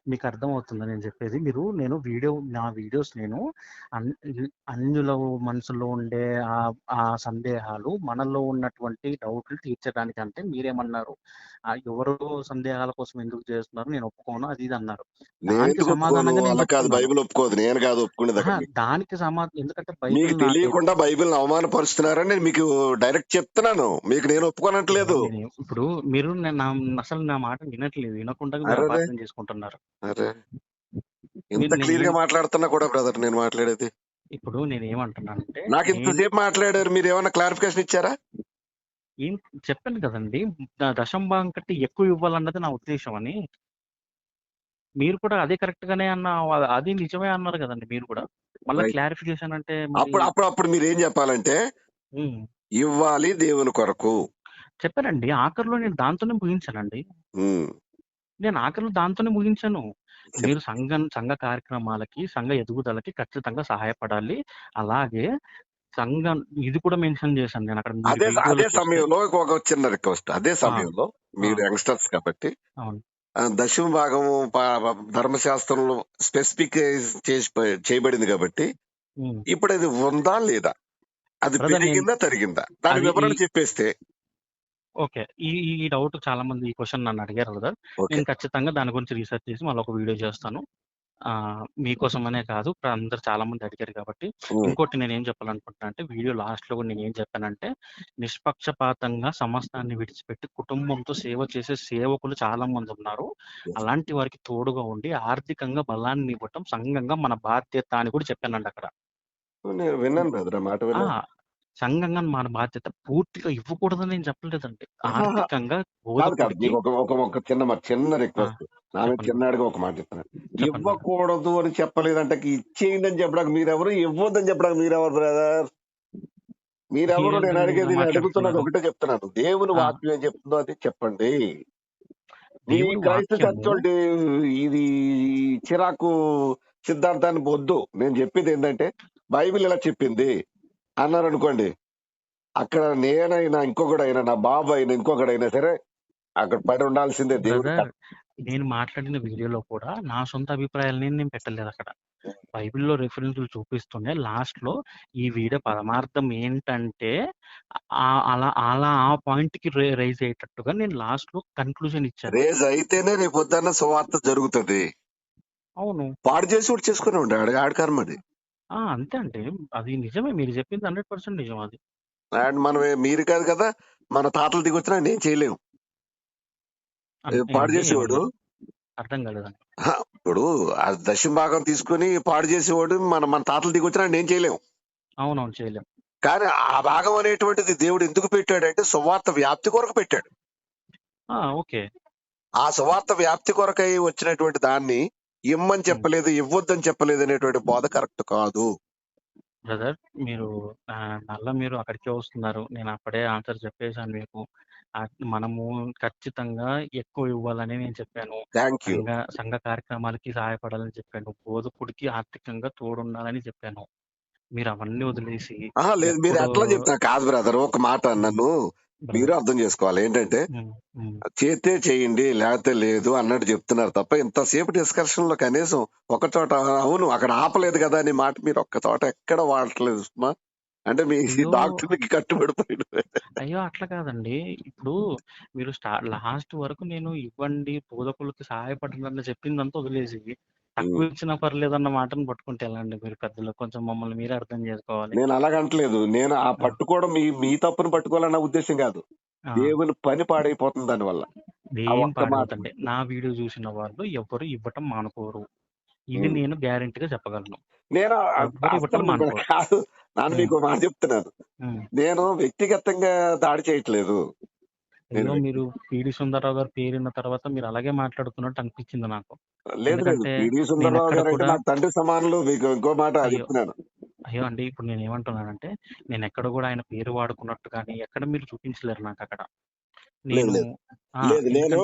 మీకు అర్థమవుతుందా నేను చెప్పేది? నేను నా వీడియోస్ నేను అన్యుల మనసులో ఉండే ఆ సందేహాలు, మనలో ఉన్నటువంటి డౌట్లు తీర్చడానికి అంటే మీరేమన్నారు? ఎవరో సందేహాల కోసం ఎందుకు చేస్తున్నారు, నేను ఒప్పుకోను అది ఇది అన్నారు. నేను దానికి ఎందుకు ఒప్పుకోను? సమాధానంగా నేను అలా కాదు, చెప్తున్నాను. బైబిల్ ఒప్పుకోదు. నేను కాదు ఒప్పుకునేది అక్కడ. దానికి ఎందుకంటే మీకు బైబిల్ తెలియకుండా బైబిల్ అవమానపరుస్తున్నారని నేను మీకు డైరెక్ట్ చెప్తున్నాను. మీకు నేను ఒప్పుకోనట్లేదు. ఇప్పుడు మీరు అసలు నా మాట వినట్లేదు, వినకుండా మీరు అరే అపార్థం చేసుకుంటున్నారు. అరే ఇంత నేను క్లియర్ గా మాట్లాడుతున్నా కూడా బ్రదర్ నేను మాట్లాడేది. ఇప్పుడు నేను ఏమంటున్నానంటే, నాకు ఇంతసేపు మాట్లాడారు, మీరు ఏమన్నా క్లారిఫికేషన్ ఇచ్చారా? ఏం చెప్పాను కదండి, దశంభాగం కంటే ఎక్కువ ఇవ్వాలన్నది నా ఉద్దేశం అని. మీరు కూడా అదే కరెక్ట్ గానే అది నిజమే అన్నారు కదండి మీరు కూడా. మళ్ళీ రైట్. క్లారిఫికేషన్ అంటే మరి అప్పుడు మీరు ఏం చెప్పాలంటే ఉమ్, ఇవ్వాలి దేవుని కొరకు. చెప్పానండి. ఆఖరిలో నేను దాంతోనే ముగించానండి. ఉమ్. నేను ఆఖరిలో దాంతోనే ముగించాను. మీరు సంఘ కార్యక్రమాలకి, సంఘ ఎదుగుదలకి ఖచ్చితంగా సహాయపడాలి. అలాగే సంఘం ఇది కూడా మెన్షన్ చేశాను నేను అక్కడ. మీరు అదే వీడియోలో చూస్తే సమయంలో ఒక చిన్న రిక్వెస్ట్. అదే సమయంలో మీరు యంగ్స్టర్స్ కాబట్టి అవును దశమ భాగం ధర్మశాస్త్రంలో స్పెసిఫిక్ చేయబడింది కాబట్టి ఉమ్. ఇప్పుడు అది ఉందా లేదా, అది బ్రదర్ పెరిగిందా తరిగిందా, దాని అది వివరణ చెప్పేస్తే. ఓకే. ఈ డౌట్ చాలా మంది ఈ క్వశ్చన్ నన్ను అడిగారు కదా. ఓకే. నేను ఖచ్చితంగా దాని గురించి రీసెర్చ్ చేసి మళ్ళీ ఒక వీడియో చేస్తాను. మీకోసమనే కాదు, ఇప్పుడు అందరు చాలా మంది అడిగారు కాబట్టి. ఇంకోటి నేను ఏం చెప్పాలనుకుంటున్నా అంటే, వీడియో లాస్ట్ లో కూడా నేను ఏం చెప్పానంటే, నిష్పక్షపాతంగా సమస్తాన్ని విడిచిపెట్టి కుటుంబంతో సేవ చేసే సేవకులు చాలా మంది ఉన్నారు. అలాంటి వారికి తోడుగా ఉండి ఆర్థికంగా బలాన్ని ఇవ్వటం సంఘంగా మన బాధ్యత అని కూడా చెప్పానండి అక్కడ. నేను విన్నాను బ్రదర్, మాట ఆ విన్నాను. సంఘంగా మన బాధ్యత పూర్తిగా ఇవ్వకూడదని నేను చెప్పలేదండి. ఆర్థికంగా కాదు బోధకుడికి మీకు ఒక చిన్న రిక్వెస్ట్. నా మీద చెప్పండి చిన్న అడిగి ఒక మాట చెప్తాను. చెప్పండి మేడం. ఇవ్వకూడదు అని చెప్పలేదంటే ఇచ్చేయండి అని చెప్పడానికి మీరెవరు, ఇవ్వద్దని చెప్పడానికి మీరెవరు బ్రదర్? మీరెవరు? నేను అడిగేది, నేను అడుగుతున్నది ఒకటే చెప్తున్నాను. దేవుని వాక్యం ఏం చెప్తుందో అది చెప్పండి. మీ దేవుడి క్రైస్త వాక్యము చర్చోటి ఇది చిరాకు సిద్ధాంతాన్ని వద్దు. నేను చెప్పేది ఏంటంటే బైబిల్ ఇలా చెప్పింది అన్నారు అనుకోండి, అక్కడ నేనైనా ఇంకొకడైనా నా బాబు అయినా ఇంకొకడైనా సరే అక్కడ పడి ఉండాల్సిందే. దేవుడు బ్రదర్, నేను మాట్లాడిన వీడియోలో కూడా నా సొంత అభిప్రాయాలని నేను పెట్టలేదు అక్కడ. బైబిల్లో రెఫరెన్స్లు చూపిస్తూనే లాస్ట్ లో ఈ వీడియో పరమార్థం ఏంటంటే అలా అలా ఆ పాయింట్ కి రైజ్ అయ్యేటట్టుగా నేను లాస్ట్ లో కన్క్లూజన్ ఇచ్చాను. రేజ్ అయితేనే రేపు పొద్దున్న సువార్త జరుగుతుంది. అవును. పాడు చేసి కూడా చేసుకుని ఉండే ఆడి కర్మ అది. అంతే అండి. అది నిజమే. మీరు చెప్పింది 100% నిజం అది. అండ్ మనం మీరు కాదు కదా, మన తాతలు దిగొచ్చినా నేను చేయలేము. పాడు ఏంటి చేసేవాడు ఏమన్నారు? అర్థం కాలేదండి. ఇప్పుడు ఆ దశమ భాగం తీసుకుని పాడు చేసేవాడు మన మన తాతలు దిగొచ్చినా నేను చేయలేము. అవునవును. చేయలేం. కానీ ఆ భాగం అనేటువంటిది దేవుడు ఎందుకు పెట్టాడంటే సువార్త వ్యాప్తి కొరకు పెట్టాడు. ఓకే. ఆ సువార్త వ్యాప్తి కొరకై వచ్చినటువంటి దాన్ని ఇమ్మని హ్మ్. చెప్పలేదు, ఇవ్వొద్దని చెప్పలేదు అనేటువంటి బోధ కరెక్ట్ కాదు. బ్రదర్ మీరు మళ్ళా మీరు అక్కడికే వస్తున్నారు. నేను అప్పుడే ఆన్సర్ చెప్పేసాను మీకు. మనము ఖచ్చితంగా ఎక్కువ ఇవ్వాలని నేను చెప్పాను. Thank you. సంఘ కార్యక్రమాలకి సహాయపడాలని చెప్పాను. బోధకుడికి ఆర్థికంగా తోడుండాలని చెప్పాను. మీరు అవన్నీ వదిలేసి లేదు, మీరు ఎప్పుడో ఎట్లా చెప్తా కాదు బ్రదర్, ఒక మాట నన్ను మీరు బ్రదర్. అర్థం చేసుకోవాలి. ఏంటంటే చేస్తే చేయండి లేకపోతే లేదు అన్నట్టు చెప్తున్నారు తప్ప ఇంతసేపు డిస్కషన్ లో కనీసం ఒక చోట అవును అక్కడ ఆపలేదు కదా అనే మాట మీరు ఒక్క చోట ఎక్కడ వాడట్లేదు సుమా. అంటే మీ అయ్యో! డాక్టర్కి కట్టుబడిపోయాడు. అయ్యో! అట్లా కాదండి. ఇప్పుడు మీరు లాస్ట్ వరకు నేను ఇవ్వండి, బోధకులకి సహాయపడండి అని చెప్పిందంతా వదిలేసి, తక్కువ ఇచ్చినా పర్లేదన్న మాటను పట్టుకుంటే ఎలా అండి మీరు పెద్దలు? కొంచెం మమ్మల్ని మీరే అర్థం చేసుకోవాలి. నేను అలాగంటలేదు. నేను ఆ ఆ! పట్టుకోవడం మీ మీ తప్పును పట్టుకోవాలన్న ఉద్దేశం కాదు. ఆ! దేవుని పని పాడైపోతుంది దానివల్ల. ఆ ఏం ఒక్క మాట. పాడవద్దండి. నా వీడియో చూసిన వాళ్ళు ఎవ్వరు ఇవ్వటం మానుకోరు. ఇది ఉమ్. నేను గ్యారంటీగా చెప్పగలను. నేను ఎవ్వరు అస్సలు ఇవ్వటం మిమ్మల్ని మానుకోరు. కాదు, నాన్న హ్మ్. మీకు మాట చెప్తున్నాను. హ్మ్. నేను వ్యక్తిగతంగా దాడి చేయట్లేదు. నేను అయ్యో! మీరు పీడీ సుందర్రావు గారి పేరిన్న తర్వాత మీరు అలాగే మాట్లాడుతున్నట్టు అనిపించింది నాకు. లేదు లేదు, ఎందుకంటే పిడి సుందరరావు నేనెక్కడ గారు అంటే కూడా నాకు తండ్రి సమానులు. మీకు ఇంకో మాట అయ్యో! చెప్తున్నాను. అయ్యో! అండి ఇప్పుడు నేనేమంటున్నానంటే, నేనెక్కడ గూడా ఆయన పేరు వాడుకున్నట్టు గాని, ఎక్కడ మీరు చూపించలేరు నాకక్కడ. లేదు నేను లేదు ఆ! లేదు, నేను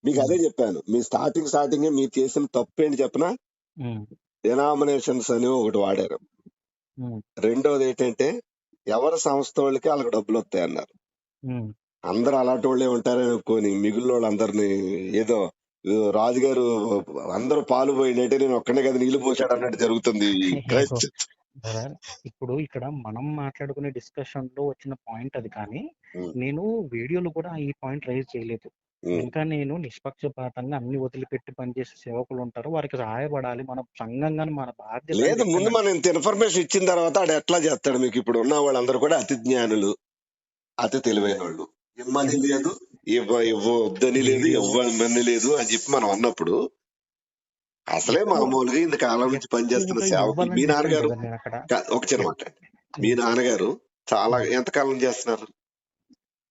మీకు హ్మ్. అదే చెప్పాను. మీ స్టార్టింగ్ మీరు చేసిన తప్పు ఏంటి చెప్పనా? హ్మ్. డినామినేషన్స్ అని ఒకటి వాడారు. హ్మ్. రెండోది ఏంటంటే ఎవరి సంస్థ వాళ్ళకి వాళ్ళకి డబ్బులు వస్తాయి అన్నారు. హ్మ్. అందరూ అలాంటి వాళ్ళే ఉంటారని అనుకోని మిగిలిన వాళ్ళందరినీ ఏదో రాజుగారు అందరూ పాలు పోయినట్టే నేను ఒక్కనే కదా నీళ్లు పోసాడు అన్నట్టు జరుగుతుంది ఈ అయ్యో! క్రైస్ట్. బ్రదర్ ఇప్పుడు ఇక్కడ మనం మాట్లాడుకునే డిస్కషన్‌లో వచ్చిన పాయింట్ అది కానీ, ఉమ్, నేను వీడియోలో కూడా ఈ పాయింట్ రైజ్ చేయలేదు. ఉమ్. ఇంకా నేను నిష్పక్షపాతంగా అన్ని వదిలిపెట్టి పనిచేసే సేవకులుంటారు. వారికి సహాయపడాలి. మన సంఘంగాని మన బాధ్యత అని లేదు, ముందు చెప్పానండి. మనం ఇంత ఇన్ఫర్మేషన్ ఇచ్చిన తర్వాత ఆడు ఎట్లా చేస్తాడు? మీకు ఇప్పుడు ఉన్న వాళ్ళందరూ కూడా అతి జ్ఞానులు, అతి తెలివైన వాళ్ళు. ఇమ్మని ఎన్ లేదు, ఇవ్వద్దని లేదు, వీడియో ఇవ్వమని లేదు అని చెప్పి మనం అన్నప్పుడు అసలే ఎక్కువ మామూలుగా ఇంత కాలం నుంచి పనిచేస్తున్న ఎక్కువగా సేవకులు. మీ ఇవ్వాలని చెప్పాను నాన్నగారు బ్రదర్ నేనక్కడ. ఒక చిన్న ఎక్ మాట అండి. మీ హ్మ్. నాన్నగారు చాలా హ్మ్. ఎంతకాలం చేస్తున్నారు?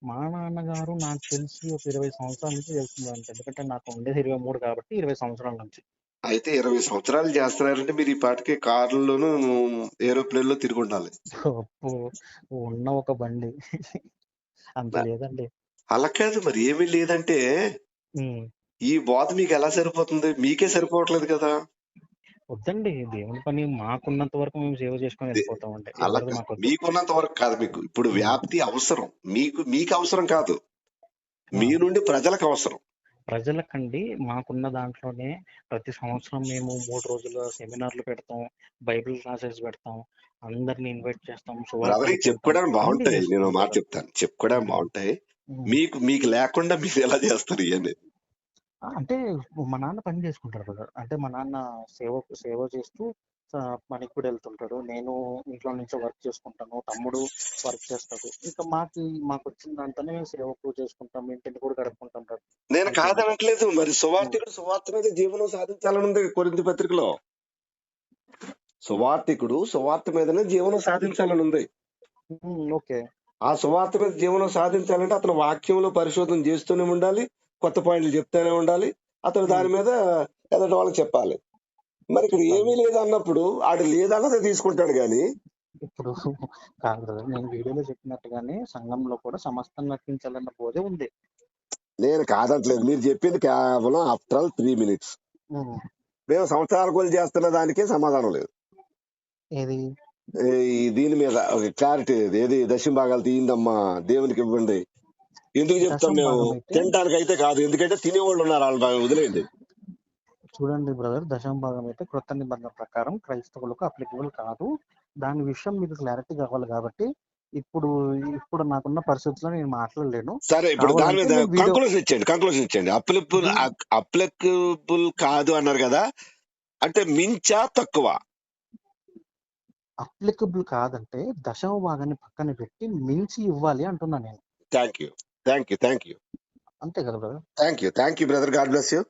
మా నాన్నగారు నాకు తెలిసి ఒక 20 సంవత్సరాల నుంచి చేస్తున్నారంట. ఎందుకంటే నాకు ఉండేది 23 కాబట్టి 20 సంవత్సరాల నుంచి. అయితే 20 సంవత్సరాలు చేస్తున్నారంటే మీరు ఈ పాటికి కార్లలోను ఏరోప్లేన్ లో తిరిగి ఉండాలి. అబ్బో! ఉన్న ఒక బండి అంత లేదండి. అలా కాదు మరి, ఏమీ లేదంటే హ్మ్. ఈ బోధ మీకు ఎలా సరిపోతుంది? మీకే సరిపోవట్లేదు కదా. వద్దండి. దేవుని పని మాకున్నంత వరకు మేము సేవ చేసుకొని దే- వెళ్ళిపోతామండి. అలా ఎవరిది మాకొద్దు. మీకున్నంత వరకు కాదు. మీకు ఇప్పుడు హ్మ్. వ్యాప్తి అవసరం. మీకు అవసరం కాదు, ఆ! మీ నుండి ప్రజలకు అవసరం. ప్రజలకండి మాకున్న దాంట్లోనే ప్రతి సంవత్సరం మేము 3 రోజుల సెమినార్‌లు పెడతాం. బైబిల్ క్లాసెస్ పెడతాం. అందరిని ఇన్వైట్ చేస్తాం. బ్రదర్ ఇది సువార్తలకి వెళ్తాం. చెప్పుకోవడానికి అన్నీ బాగుంటాయి, నేను చేస్తున్నాం ఒక మాట బ్రదర్. చెప్తాను, చెప్పుకోవడానికి హ్మ్. బాగుంటాయి. హ్మ్. మీకు లేకుండా మీరు ఎలా చేస్తారు ఇవన్నీ? అంటే మా నాన్న పని చేసుకుంటారు బ్రదర్. అంటే మా నాన్న సేవ చేస్తూ పనికి కూడా వెళ్తుంటాడు. నేను ఇంట్లో నుంచే వర్క్ చేసుకుంటాను. తమ్ముడు వర్క్ చేస్తాడు. ఇంకా మాకొచ్చిన దాంతోనే సేవకు చేసుకుంటాం. ఇంటిని కూడా గడుపుకుంటాం బ్రదర్. నేను అంతే ఇంకా. కాదనట్లేదు. మరి హ్మ్. సువార్త మీద జీవనం సాధించాలని ఉంది కొరింథీ పత్రికలో. సువార్త మీదనే జీవనం సాధించాలని ఉంది. ఓకే. ఆ సువార్త మీద జీవనం సాధించాలంటే అతను వాక్యంలో పరిశోధన చేస్తూనే ఉండాలి, కొత్త పాయింట్లు చెప్తూనే ఉండాలి, అతను హ్మ్. దాని మీద ఎదటి వాళ్ళకి చెప్పాలి. మరి ఇక్కడ చెప్పాలి. ఏమీ లేదన్నప్పుడు ఆడు లేదన్నదే తీసుకుంటాడు గాని. ఇప్పుడు కాదు బ్రదర్. నేను వీడియోలో చెప్పినట్టుగానే సంఘంలో కూడా సమస్తం నడిపించాలన్న బోధే ఉంది. నేను కాదట్లేదు, మీరు చెప్పింది కేవలం ఆఫ్టర్ ఆల్ 3 minutes. హ్మ్. మేము సంవత్సరాల కొలు చేస్తున్న దానికే సమాధానం లేదు. ఏది? దీని మీద ఒక క్లారిటీ ఏది దశమ భాగాలు తీయిందమ్మా దేవునికి ఇవ్వండి ఎందుకు చెప్తాం దశమ మేము? భాగం అయితే తినడానికి అయితే కాదు, ఎందుకంటే తినేవాళ్ళు ఉన్నారు, వాళ్ళు వదిలేయండి. చూడండి బ్రదర్, దశమ భాగం అయితే క్రొత్త నిబంధన ప్రకారం క్రైస్తవులకు అప్లికబుల్ కాదు. దాని విషయం మీకు క్లారిటీ కావాలి కాబట్టి ఇప్పుడు ఇప్పుడు నాకున్న పరిస్థితుల్లో నేను మాట్లాడలేను. సరే, ఇప్పుడు దాని కావాలంటే మీద నేను వీడియో కంక్లూజన్ ఇచ్చండి. దీ అప్లికబుల్ కాదు అన్నారు కదా, అంటే మించా తక్కువ? అప్లికబుల్ కాదంటే దశమ భాగాన్ని పక్కన పెట్టి మించి ఇవ్వాలి అంటున్నా నేను. Thank you. అంతే కదా brother? Thank you brother. God bless you.